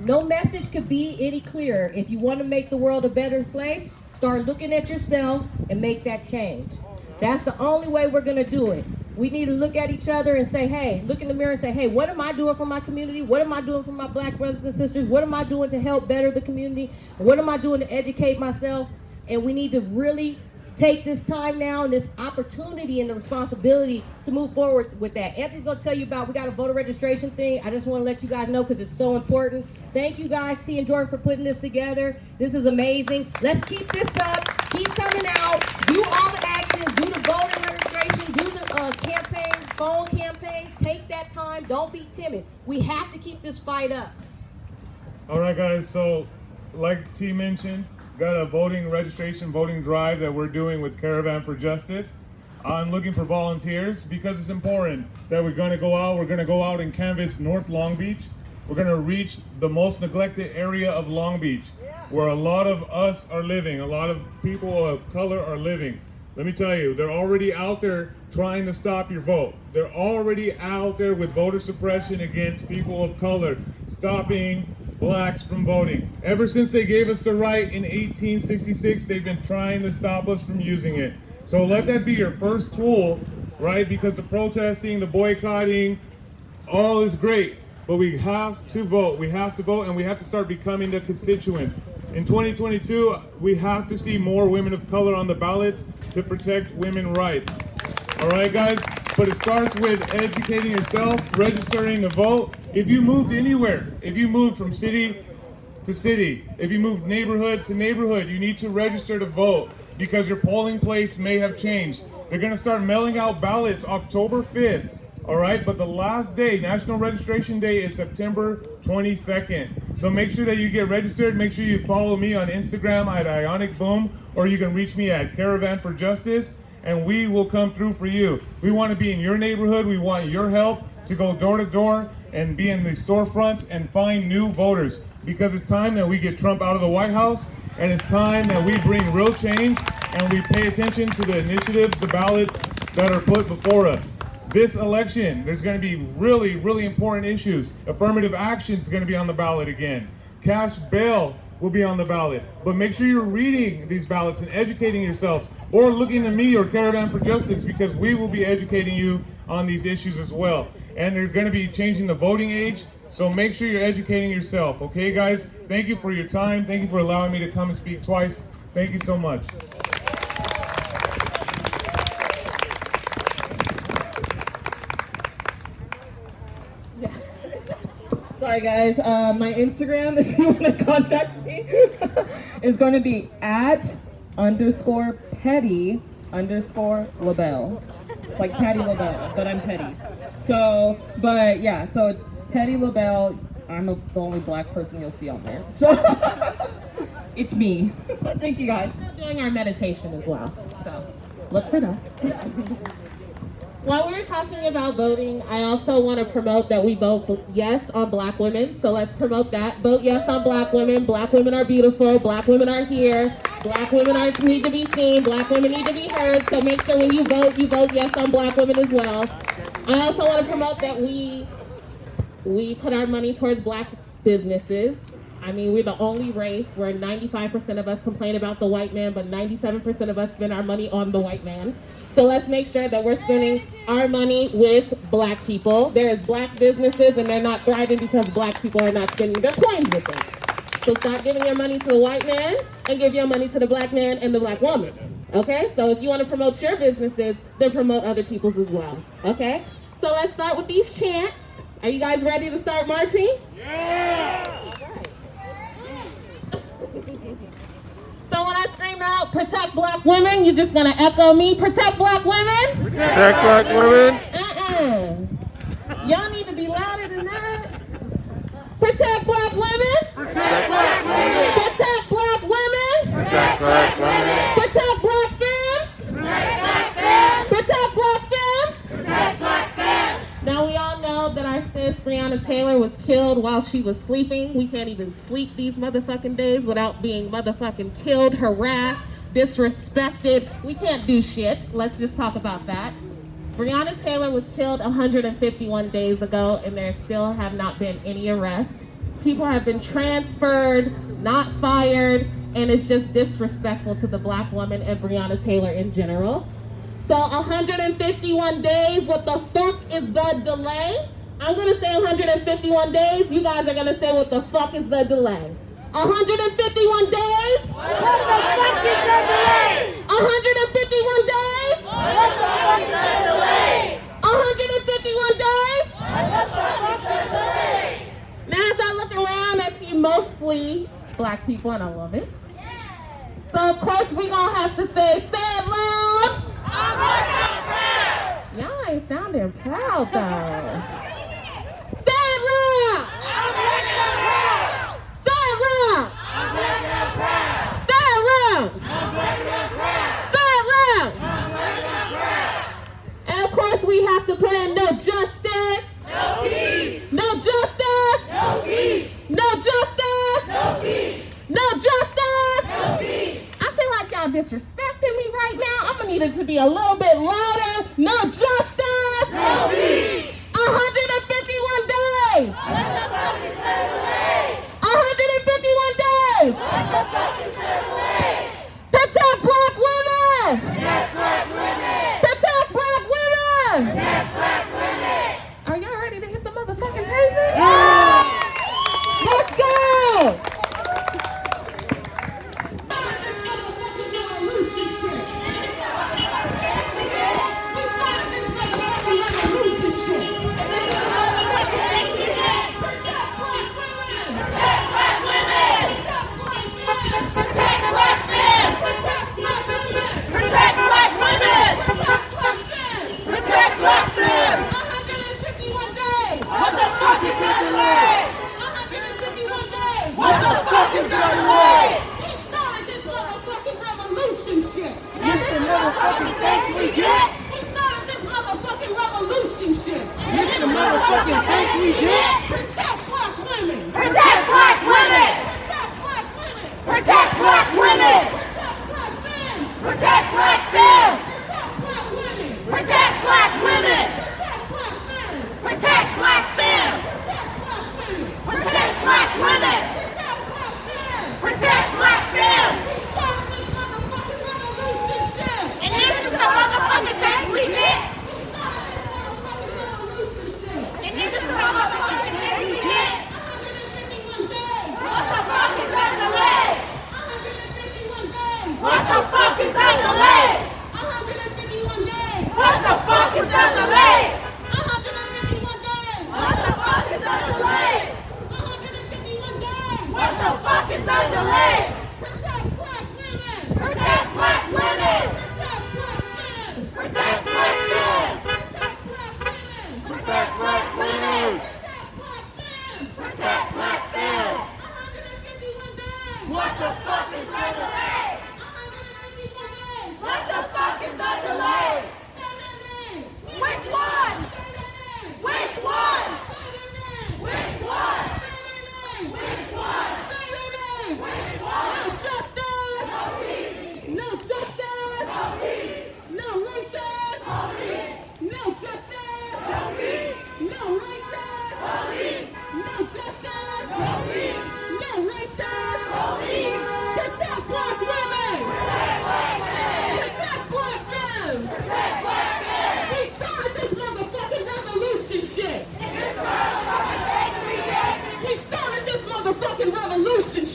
No message could be any clearer. If you want to make the world a better place, start looking at yourself and make that change. That's the only way we're going to do it. We need to look at each other and say, hey, look in the mirror and say, hey, what am I doing for my community? What am I doing for my black brothers and sisters? What am I doing to help better the community? What am I doing to educate myself? And we need to really take this time now and this opportunity and the responsibility to move forward with that. Anthony's going to tell you about, we got a voter registration thing. I just want to let you guys know because it's so important. Thank you guys, T and Jordan, for putting this together. This is amazing. Let's keep this up. Keep coming out. Do all the actions. Do the voting registration. Do the campaigns, phone campaigns. Take that time. Don't be timid. We have to keep this fight up. All right, guys. So, like T mentioned, got a voting registration, voting drive that we're doing with Caravan for Justice. I'm looking for volunteers because it's important that we're going to go out. We're going to go out and canvass North Long Beach. We're going to reach the most neglected area of Long Beach, where a lot of us are living, a lot of people of color are living. Let me tell you, they're already out there trying to stop your vote. They're already out there with voter suppression against people of color, stopping blacks from voting. Ever since they gave us the right in 1866, they've been trying to stop us from using it. So let that be your first tool, right? Because the protesting, the boycotting, all is great, but we have to vote. We have to vote, and we have to start becoming the constituents. In 2022, we have to see more women of color on the ballots to protect women's rights. All right, guys? But it starts with educating yourself, registering to vote. If you moved anywhere, if you moved from city to city, if you moved neighborhood to neighborhood, you need to register to vote because your polling place may have changed. They're going to start mailing out ballots October 5th, all right? But the last day, National Registration Day, is September 22nd. So make sure that you get registered. Make sure you follow me on Instagram at Ionic Boom, or you can reach me at Caravan for Justice, and we will come through for you. We want to be in your neighborhood. We want your help to go door to door and be in the storefronts and find new voters, because it's time that we get Trump out of the White House, and it's time that we bring real change and we pay attention to the initiatives, the ballots that are put before us. This election, there's going to be really, really important issues. Affirmative action is going to be on the ballot again. Cash bail will be on the ballot. But make sure you're reading these ballots and educating yourselves, or looking to me or Caravan for Justice, because we will be educating you on these issues as well. And they're going to be changing the voting age, so make sure you're educating yourself. Okay, guys? Thank you for your time. Thank you for allowing me to come and speak twice. Thank you so much. Sorry guys, my Instagram, if you want to contact me, is going to be @_petty_LaBelle. It's like Patty LaBelle, but I'm petty. So, but yeah, so it's Patty LaBelle. I'm the only black person you'll see on there. So it's me. Thank you guys. We're doing our meditation as well, so look for that. While we're talking about voting, I also want to promote that we vote yes on black women. So let's promote that. Vote yes on black women. Black women are beautiful. Black women are here. Black women need to be seen. Black women need to be heard. So make sure when you vote yes on black women as well. I also want to promote that we put our money towards black businesses. I mean, we're the only race where 95% of us complain about the white man, but 97% of us spend our money on the white man. So let's make sure that we're spending our money with black people. There is black businesses and they're not thriving because black people are not spending their coins with them. So stop giving your money to the white man and give your money to the black man and the black woman. Okay? So if you want to promote your businesses, then promote other people's as well. Okay? So let's start with these chants. Are you guys ready to start marching? Yeah! So when I scream out, protect black women, you're just gonna echo me, protect black women? Protect black women. Y'all need to be louder than that. Protect black women. Protect black women. Protect black women. Protect black women. Protect black femmes. Protect black femmes. Protect black femmes. Protect black femmes. Now we all know that our sis Breonna Taylor was killed while she was sleeping. We can't even sleep these motherfucking days without being motherfucking killed, harassed, disrespected. We can't do shit. Let's just talk about that. Breonna Taylor was killed 151 days ago, and there still have not been any arrests. People have been transferred, not fired, and it's just disrespectful to the black woman and Breonna Taylor in general. So 151 days, what the fuck is the delay? I'm gonna say 151 days, you guys are gonna say what the fuck is the delay? 151 days? What the fuck is the delay? 151 days? What the fuck is the delay? 151 days? What the fuck is the delay? Now as I look around, I see mostly black people, and I love it. So of course we gonna have to say it loud. I'm working proud. Y'all ain't sounding proud though. Say it loud. I'm working proud. Say it loud. I'm working proud. Say it loud. I'm working proud. Say it loud. I'm working proud. And of course we have to put in no justice. No peace. No justice. No peace. No justice. No peace. No justice. No peace. I feel like y'all disrespecting me right now. I'm gonna need it to be a little bit louder. No justice. No peace. 151 days. What the fuck is the delay? 151 days. What the fuck is the delay? Protect black women. Protect black women. Protect black women. Protect black women. Are y'all ready to hit the motherfucking pavement? Yeah. Let's go. We started this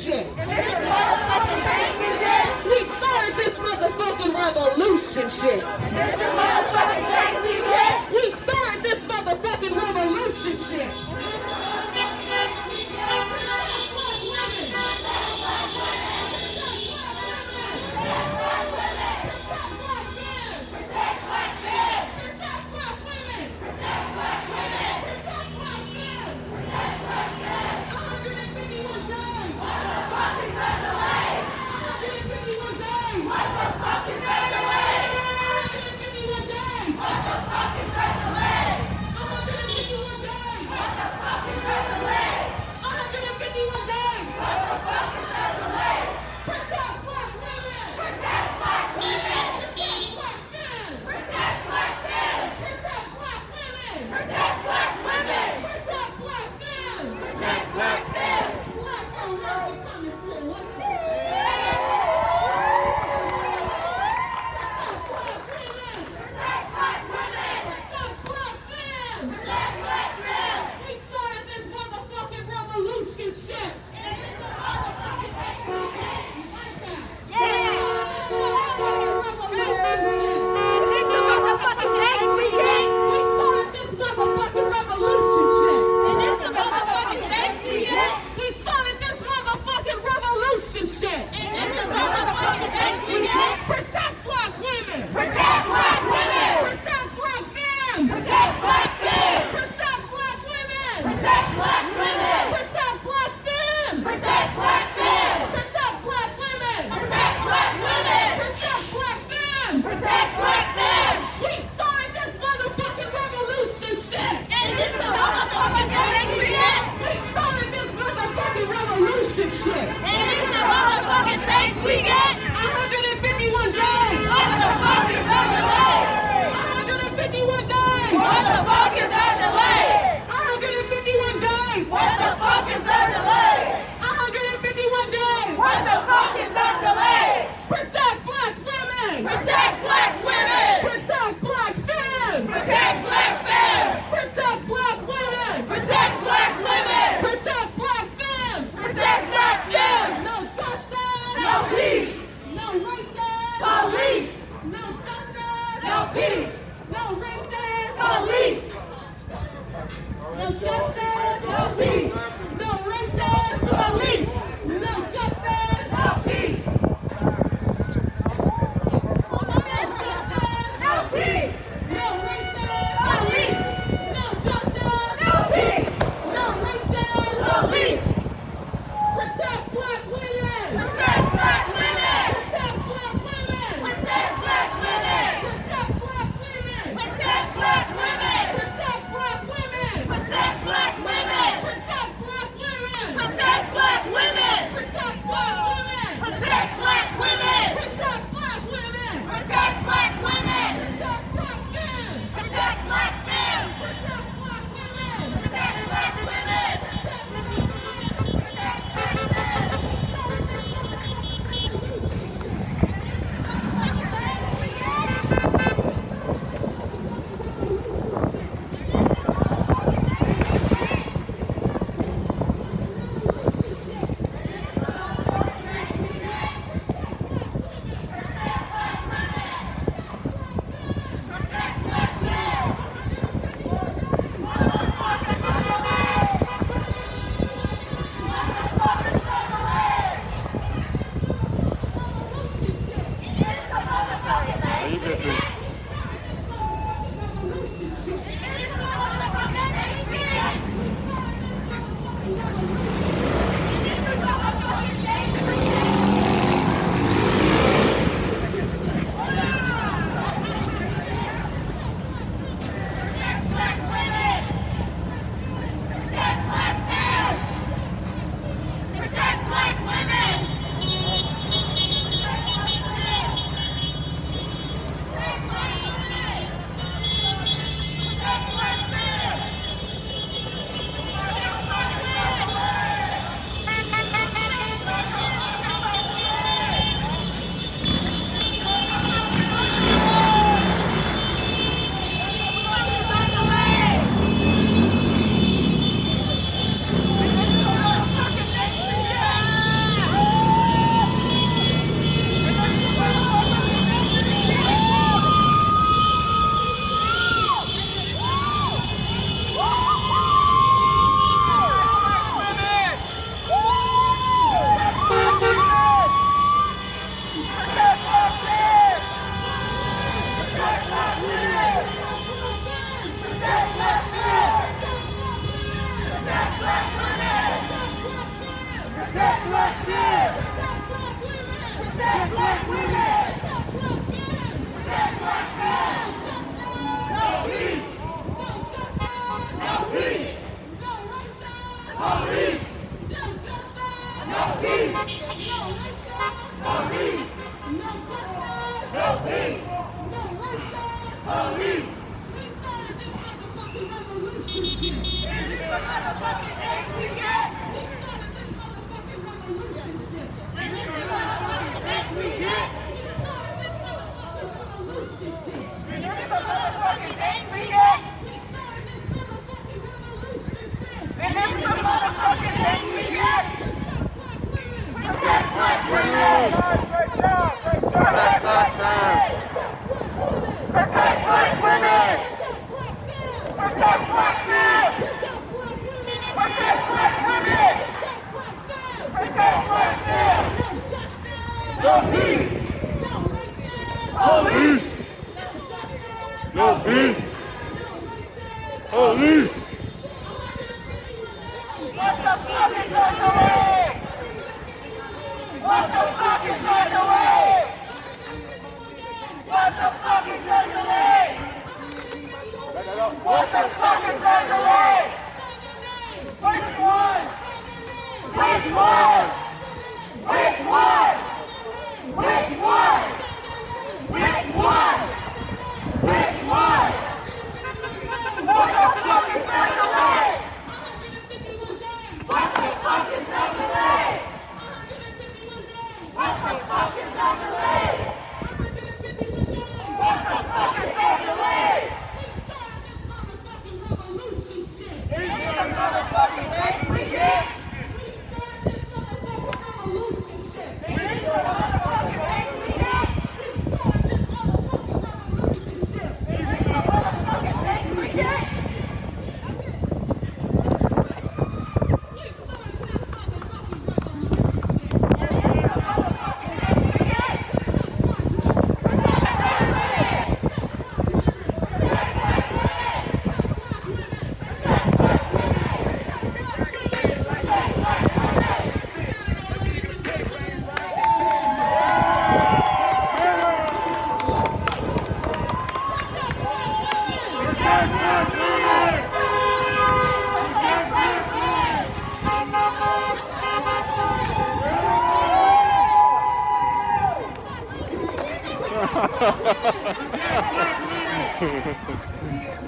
shit. We started this motherfucking revolution shit. We started this motherfucking revolution shit.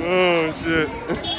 Oh shit.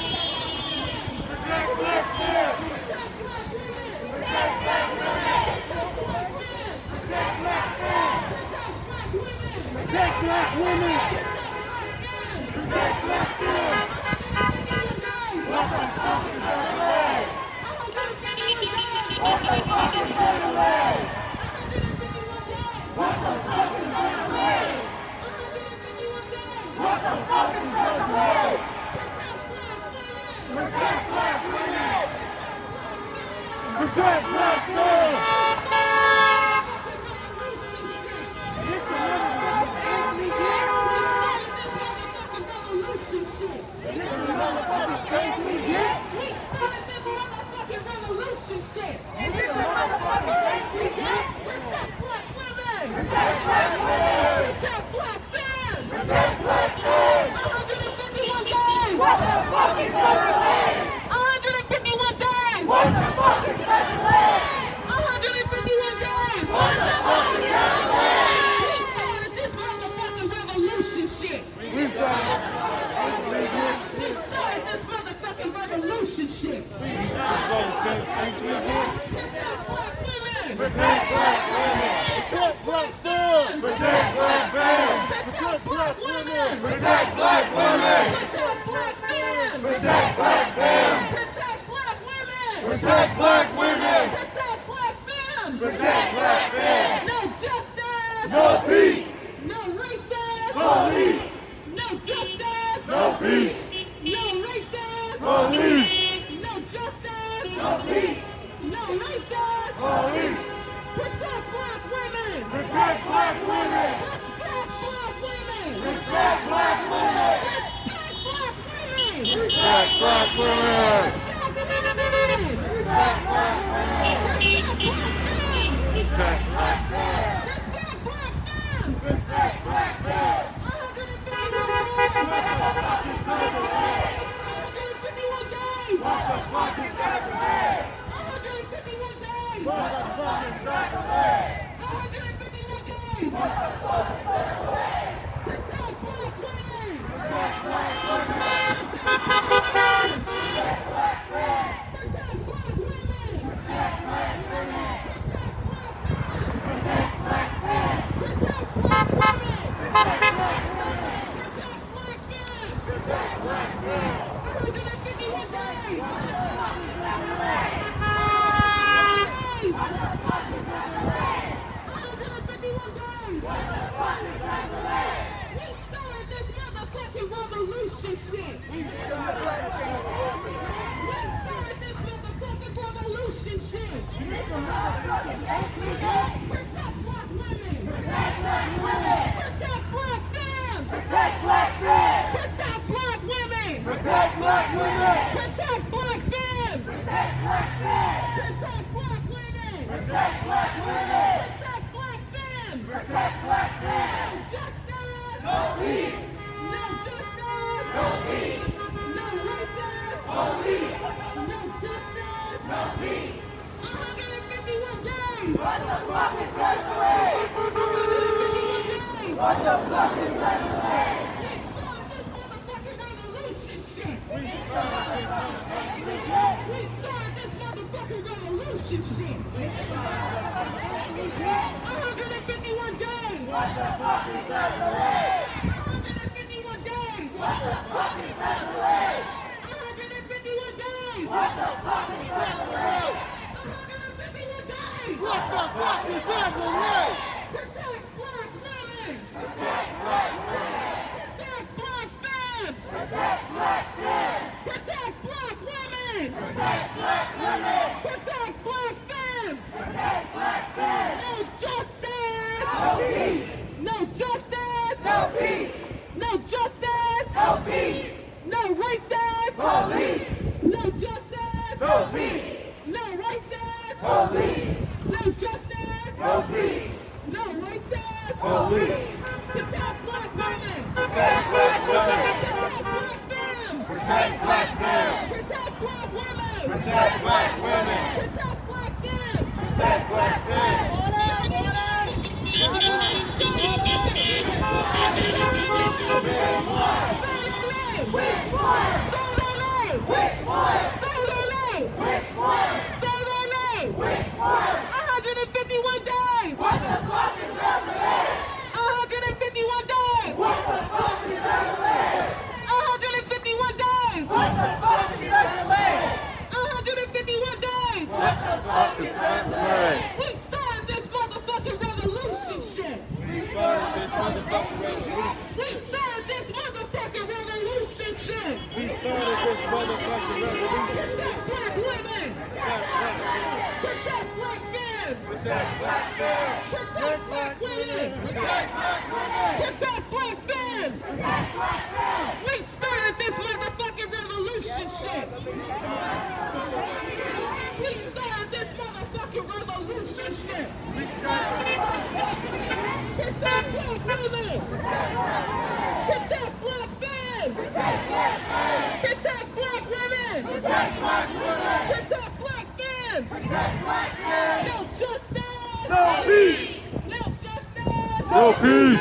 No peace.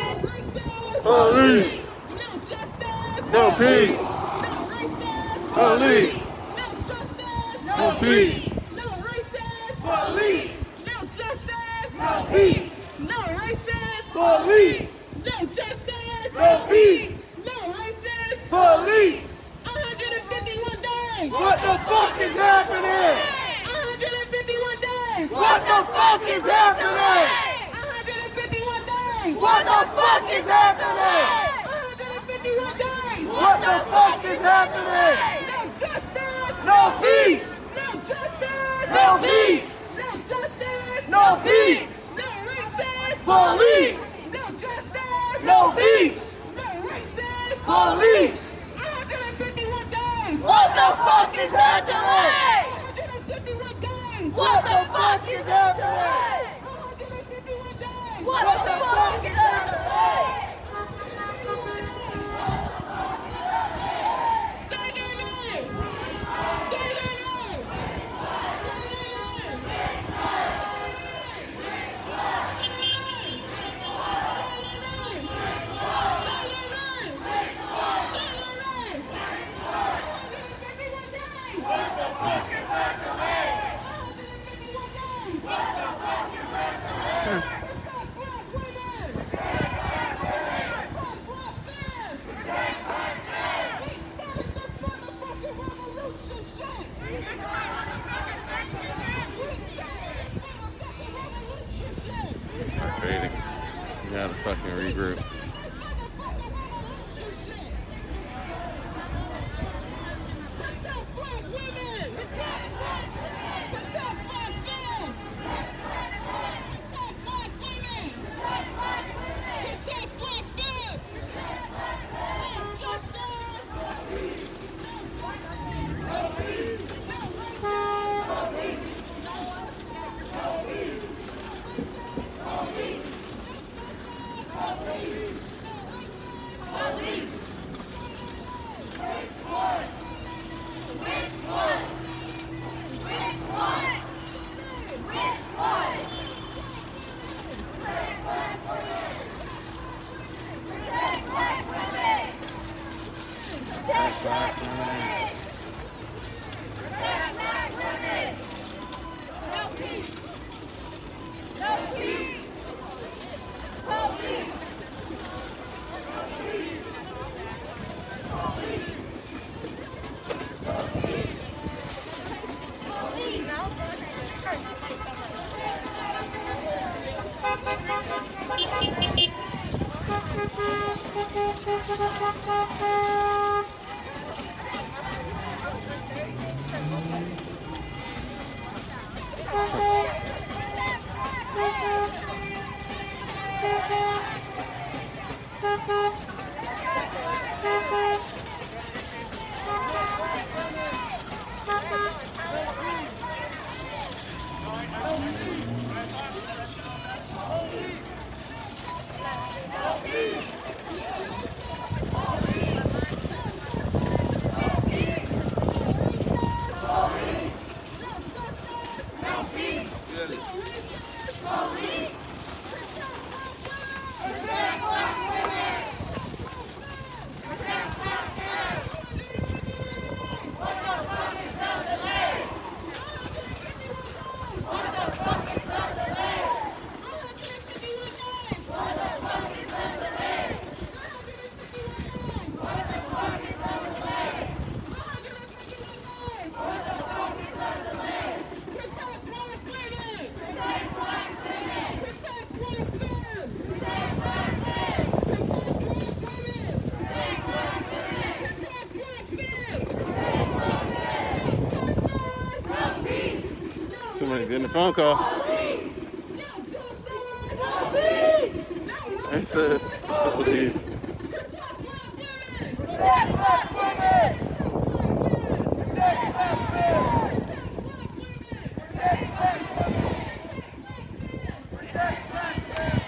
Police. No peace. Police. No peace. What the fuck is happening? 151 days! What the fuck is happening? 151 days! What the fuck is happening? 151 days! What the fuck is happening? No justice! No peace! No justice! No peace! No justice! No peace! No racist! Police! No justice! No peace! No racist! Police! 151 days! What the fuck is happening? 151 days! What the fuck is happening? 151 days! What the fuck is happening? Say their name! Say their name! Waiting. You gotta fucking regroup. Protect black women! Protect black men! Somebody's getting a phone call. It says, please. Protect black women! Protect black men! Protect black women! Protect black men!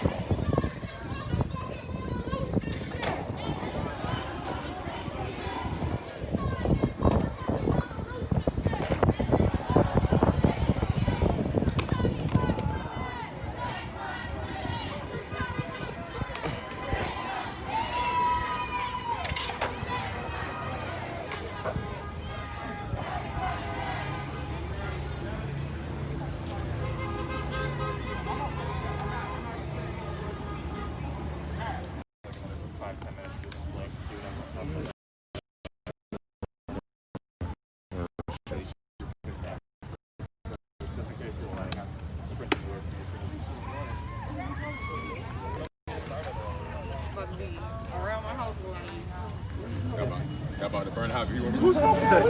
Y'all about to burn out. Who's smoking that?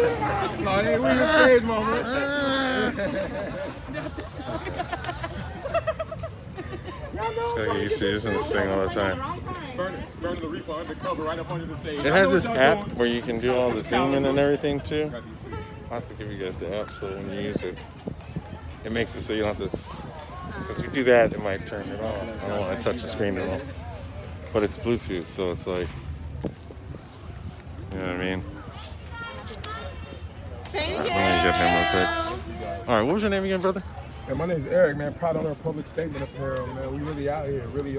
No, it ain't we the stage moment. You see this in this thing all the time. Burning the reefer undercover right up under the stage. It has this app where you can do all the zooming and everything too. I'll have to give you guys the app so when you use it, it makes it so you don't have to, because if you do that, it might turn it on. I don't want to touch the screen at all. But it's Bluetooth, so it's like, you know what I mean? Alright, let me get him real quick. Alright, what was your name again, brother? Yeah, my name's Eric, man. Proud owner of Public Statement Apparel, man. We really out here, really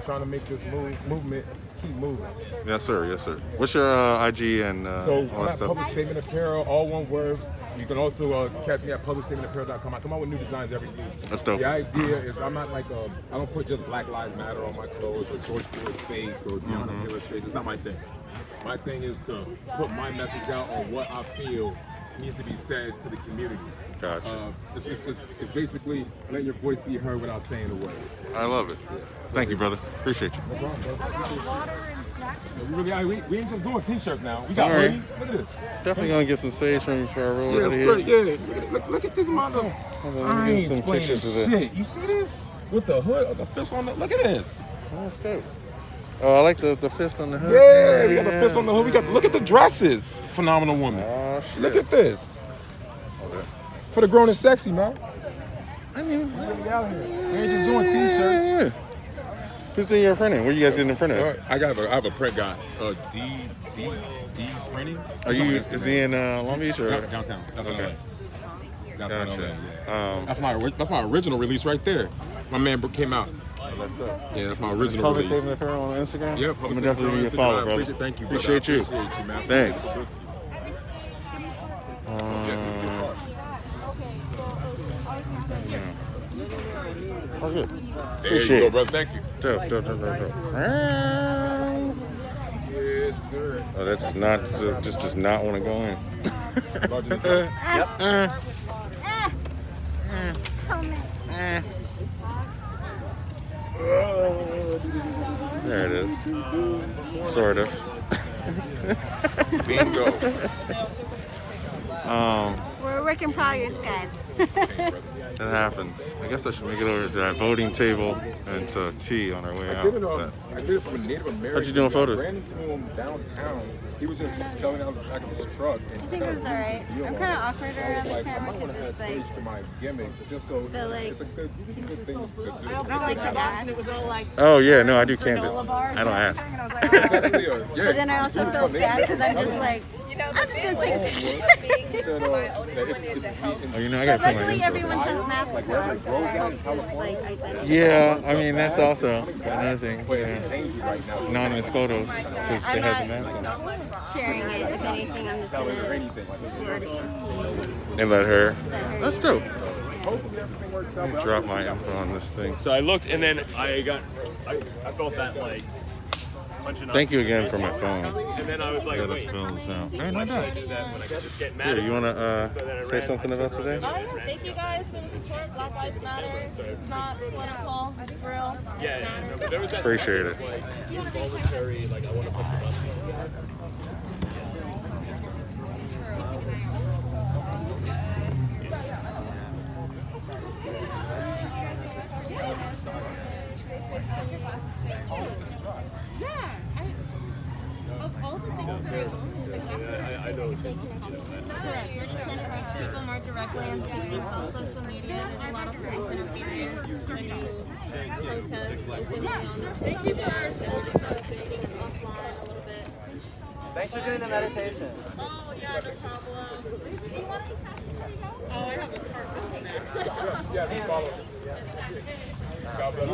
trying to make this movement keep moving. Yes, sir. Yes, sir. What's your IG and so all I'm that at stuff? Public Statement Apparel, all one word. You can also catch me at publicstatementapparel.com. I come out with new designs every week. That's dope. The idea is I'm not like I don't put just Black Lives Matter on my clothes or George Floyd's face or Breonna Taylor's face. It's not my thing. My thing is to put my message out on what I feel needs to be said to the community. Gotcha. It's basically letting your voice be heard without saying a word. I love it. Yeah. Thank you, brother. Appreciate you. No problem, bro. We really are. We ain't just doing t-shirts now. We got hoodies. Look at this. Definitely gonna get some sage from you before I roll out of here. Yeah. Look at this mother. I ain't some explaining pictures of that. shit. You see this? With the hood, the fist on the. Look at this. Oh, that's dope. Oh, I like the fist on the hood. Yeah, we got the fist on the hood. We got. Look at the dresses. Phenomenal woman. Oh, shit. Look at this. For the grown and sexy, man. I mean, we really out here. We ain't just doing t-shirts. Who's doing your printing? What are you guys getting in front of? I have a print guy. D printing. Are you? Is he in Long Beach or downtown? Okay. Downtown Gotcha. LA. Yeah. That's my original release right there. My man came out. Yeah, that's my original Public release. Statement Apparel on Instagram? Yeah, I'm Public gonna definitely give you a follow, brother. Thank you, Appreciate you. Appreciate you, man. Thanks. Oh, good. There you go, brother. Thank you. Dope. Yes, sir. Oh, that's not, just does not want to go in. There it is. Sort of. Bingo. We're a work in progress, guys. That happens. I guess I should make it over to that voting table and to tea on our way out. I did it from a Native American. How'd you doing photos? I ran into him downtown. He was just selling out the back of his truck. And I think it was alright. I'm kind of awkward around the camera because because it's like, to my gimmick, just so it's a good thing to do. I don't like to ask. Oh yeah, no, I do canvas. I don't ask. But then I also feel bad because I'm just like, I'm just gonna take a picture. Oh, you know, I gotta put my Luckily, info. everyone has masks on, so it helps with like identity. Yeah, I mean that's also another thing. Yeah. Anonymous photos because they have the mask on. Sharing it. If anything, I'm just gonna forward it to They let her. That's dope. Let me drop my info on this thing. So I looked, and then I felt that like punching up. Thank you again for my phone. And then I was like, wait, films now. why should I do that when I can just get mad? Here, you wanna say something about today? Oh yeah, thank you guys for the support. Black Lives Matter. It's not political, it's real. Yeah, no, there was that Appreciate it. like involuntary, like I want to put the bus. I know what Correct. We're just trying to reach people more directly and through social media. There's a lot of police interference when you protest openly on Thank you for taking us offline a little bit. Thanks for doing the meditation. Oh yeah, no problem. Do you want any coffee? Oh, I have a cart with snacks. Yeah, follow. God bless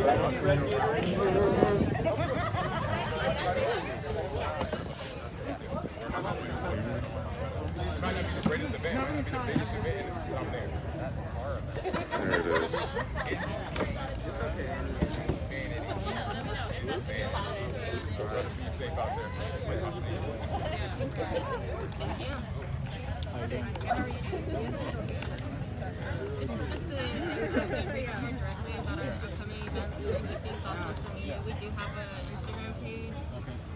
might not be the greatest event, might not be the biggest event, and I'm there. There it is. Be safe out there. I'll see you. We do have an Instagram page.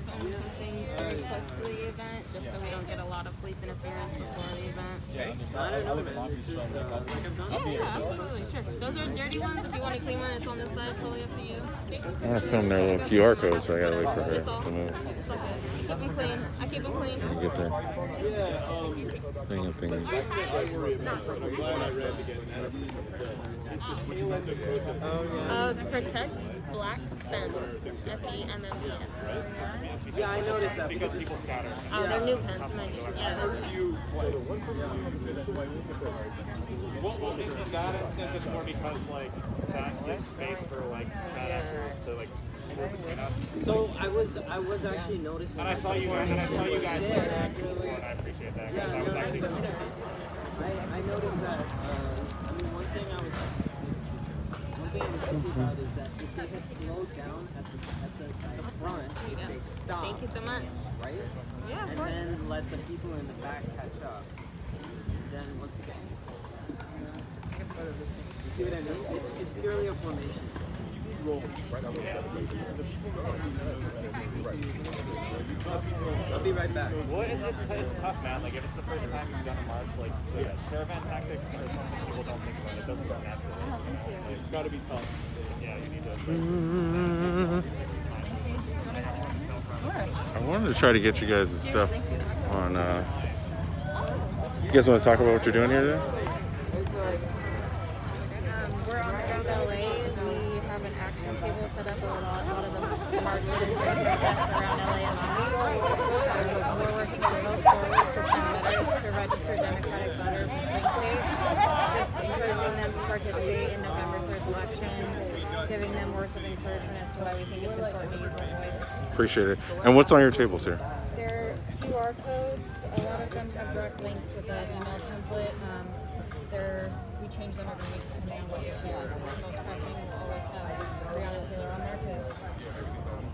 Film some things very close to the event, just so we don't get a lot of police interference before the event. I don't know, man. This is Yeah, absolutely, sure. Those are dirty ones. If you want to clean one, it's on this side. Totally up to you. I want to film their little QR code, so I gotta wait for her It's all. to move. It's okay. Keep them clean. I keep them clean. Let me get their thing of thingies. Protect Black Fence. FEMMES. Yeah, I noticed that. Because people scatter. Oh, they're new pens. Yeah. What makes in that instance is more because like that gives space for like bad actors to like score between us. So I was actually noticing. And I saw you guys Yeah, before, and I appreciate that. Yeah, That was actually I noticed that. I mean, one thing I was thinking about is that if they had slowed down at the front, if they stopped. Thank you so much. Right? Yeah, of and course. then let the people in the back catch up. Then once again. You see what I mean? It's purely a formation. I'll be right back. Well, it's tough, man. Like if it's the first time you've done a march, like the caravan tactics are something people don't think about. It doesn't come naturally. It's got to be tough. Yeah, you need to. I wanted to try to get you guys' stuff on. You guys want to talk about what you're doing here today? We're on the ground LA. We have an action table set up with a lot of the marches and protests around LA and Long Beach. We're working to vote forward to send letters to registered Democratic voters in swing states, just encouraging them to participate in November 3rd's election, giving them words of encouragement as to why we think it's important to use their voice. Appreciate it. And what's on your tables here? They're QR codes. A lot of them have direct links with an email template. We change them every week depending on what issue is most pressing. We'll always have Breonna Taylor on there because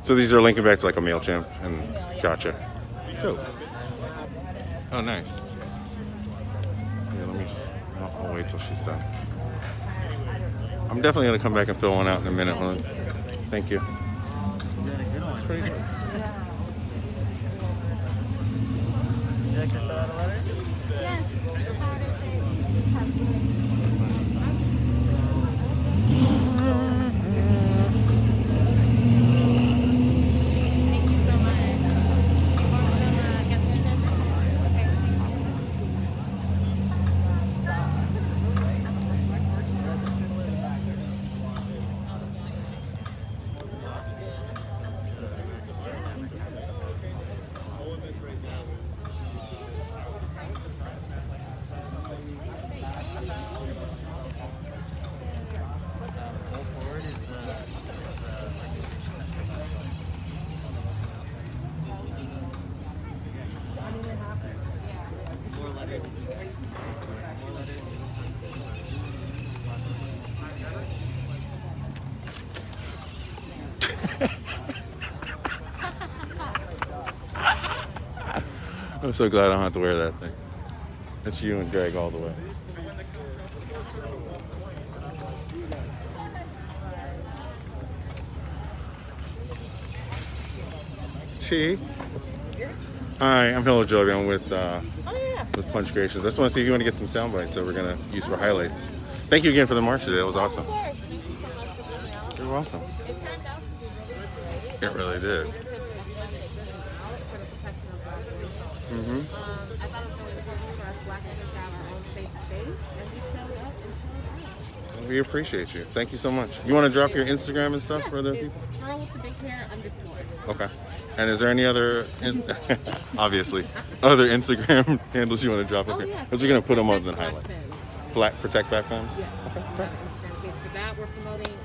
So these are linking back to like a MailChimp and Email, yeah. Gotcha. Dope. Oh, nice. Yeah, I'll wait till she's done. I'm definitely gonna come back and fill one out in a minute. Thank you. That's pretty good. you like to fill out a letter? Yes. Thank you so much. Do you want some hand sanitizer? Okay. Pull forward is the organization that provides all so yeah, sorry. More letters if you text me. More letters. I'm so glad I don't have to wear that thing. It's you and Greg all the way. T. Hi, I'm Hello Jovi. I'm with Punch Creations. I just want to see if you want to get some sound bites that we're going to use for highlights. Thank you again for the march today. It was awesome. Thank you so much for being out. You're welcome. It turned out to be really great. It really did. It took definitely a good out for the protection of Black women. Mm-hmm. I thought it was really important for us Black women to have our own safe space, and we showed up and showed out. We appreciate you. Thank you so much. You want to drop your Instagram and stuff for the people? It's girl with the big hair _. Okay. And is there any other, obviously, other Instagram handles you want to drop up here? Because we're going to put them up in the highlight. Protect Black Femmes? Yes. We have an Instagram page for that. We're promoting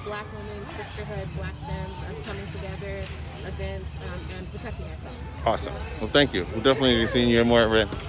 Black women, sisterhood, Black femmes, us coming together, events, and protecting ourselves. Awesome. Well, thank you. We'll definitely be seeing you more at events.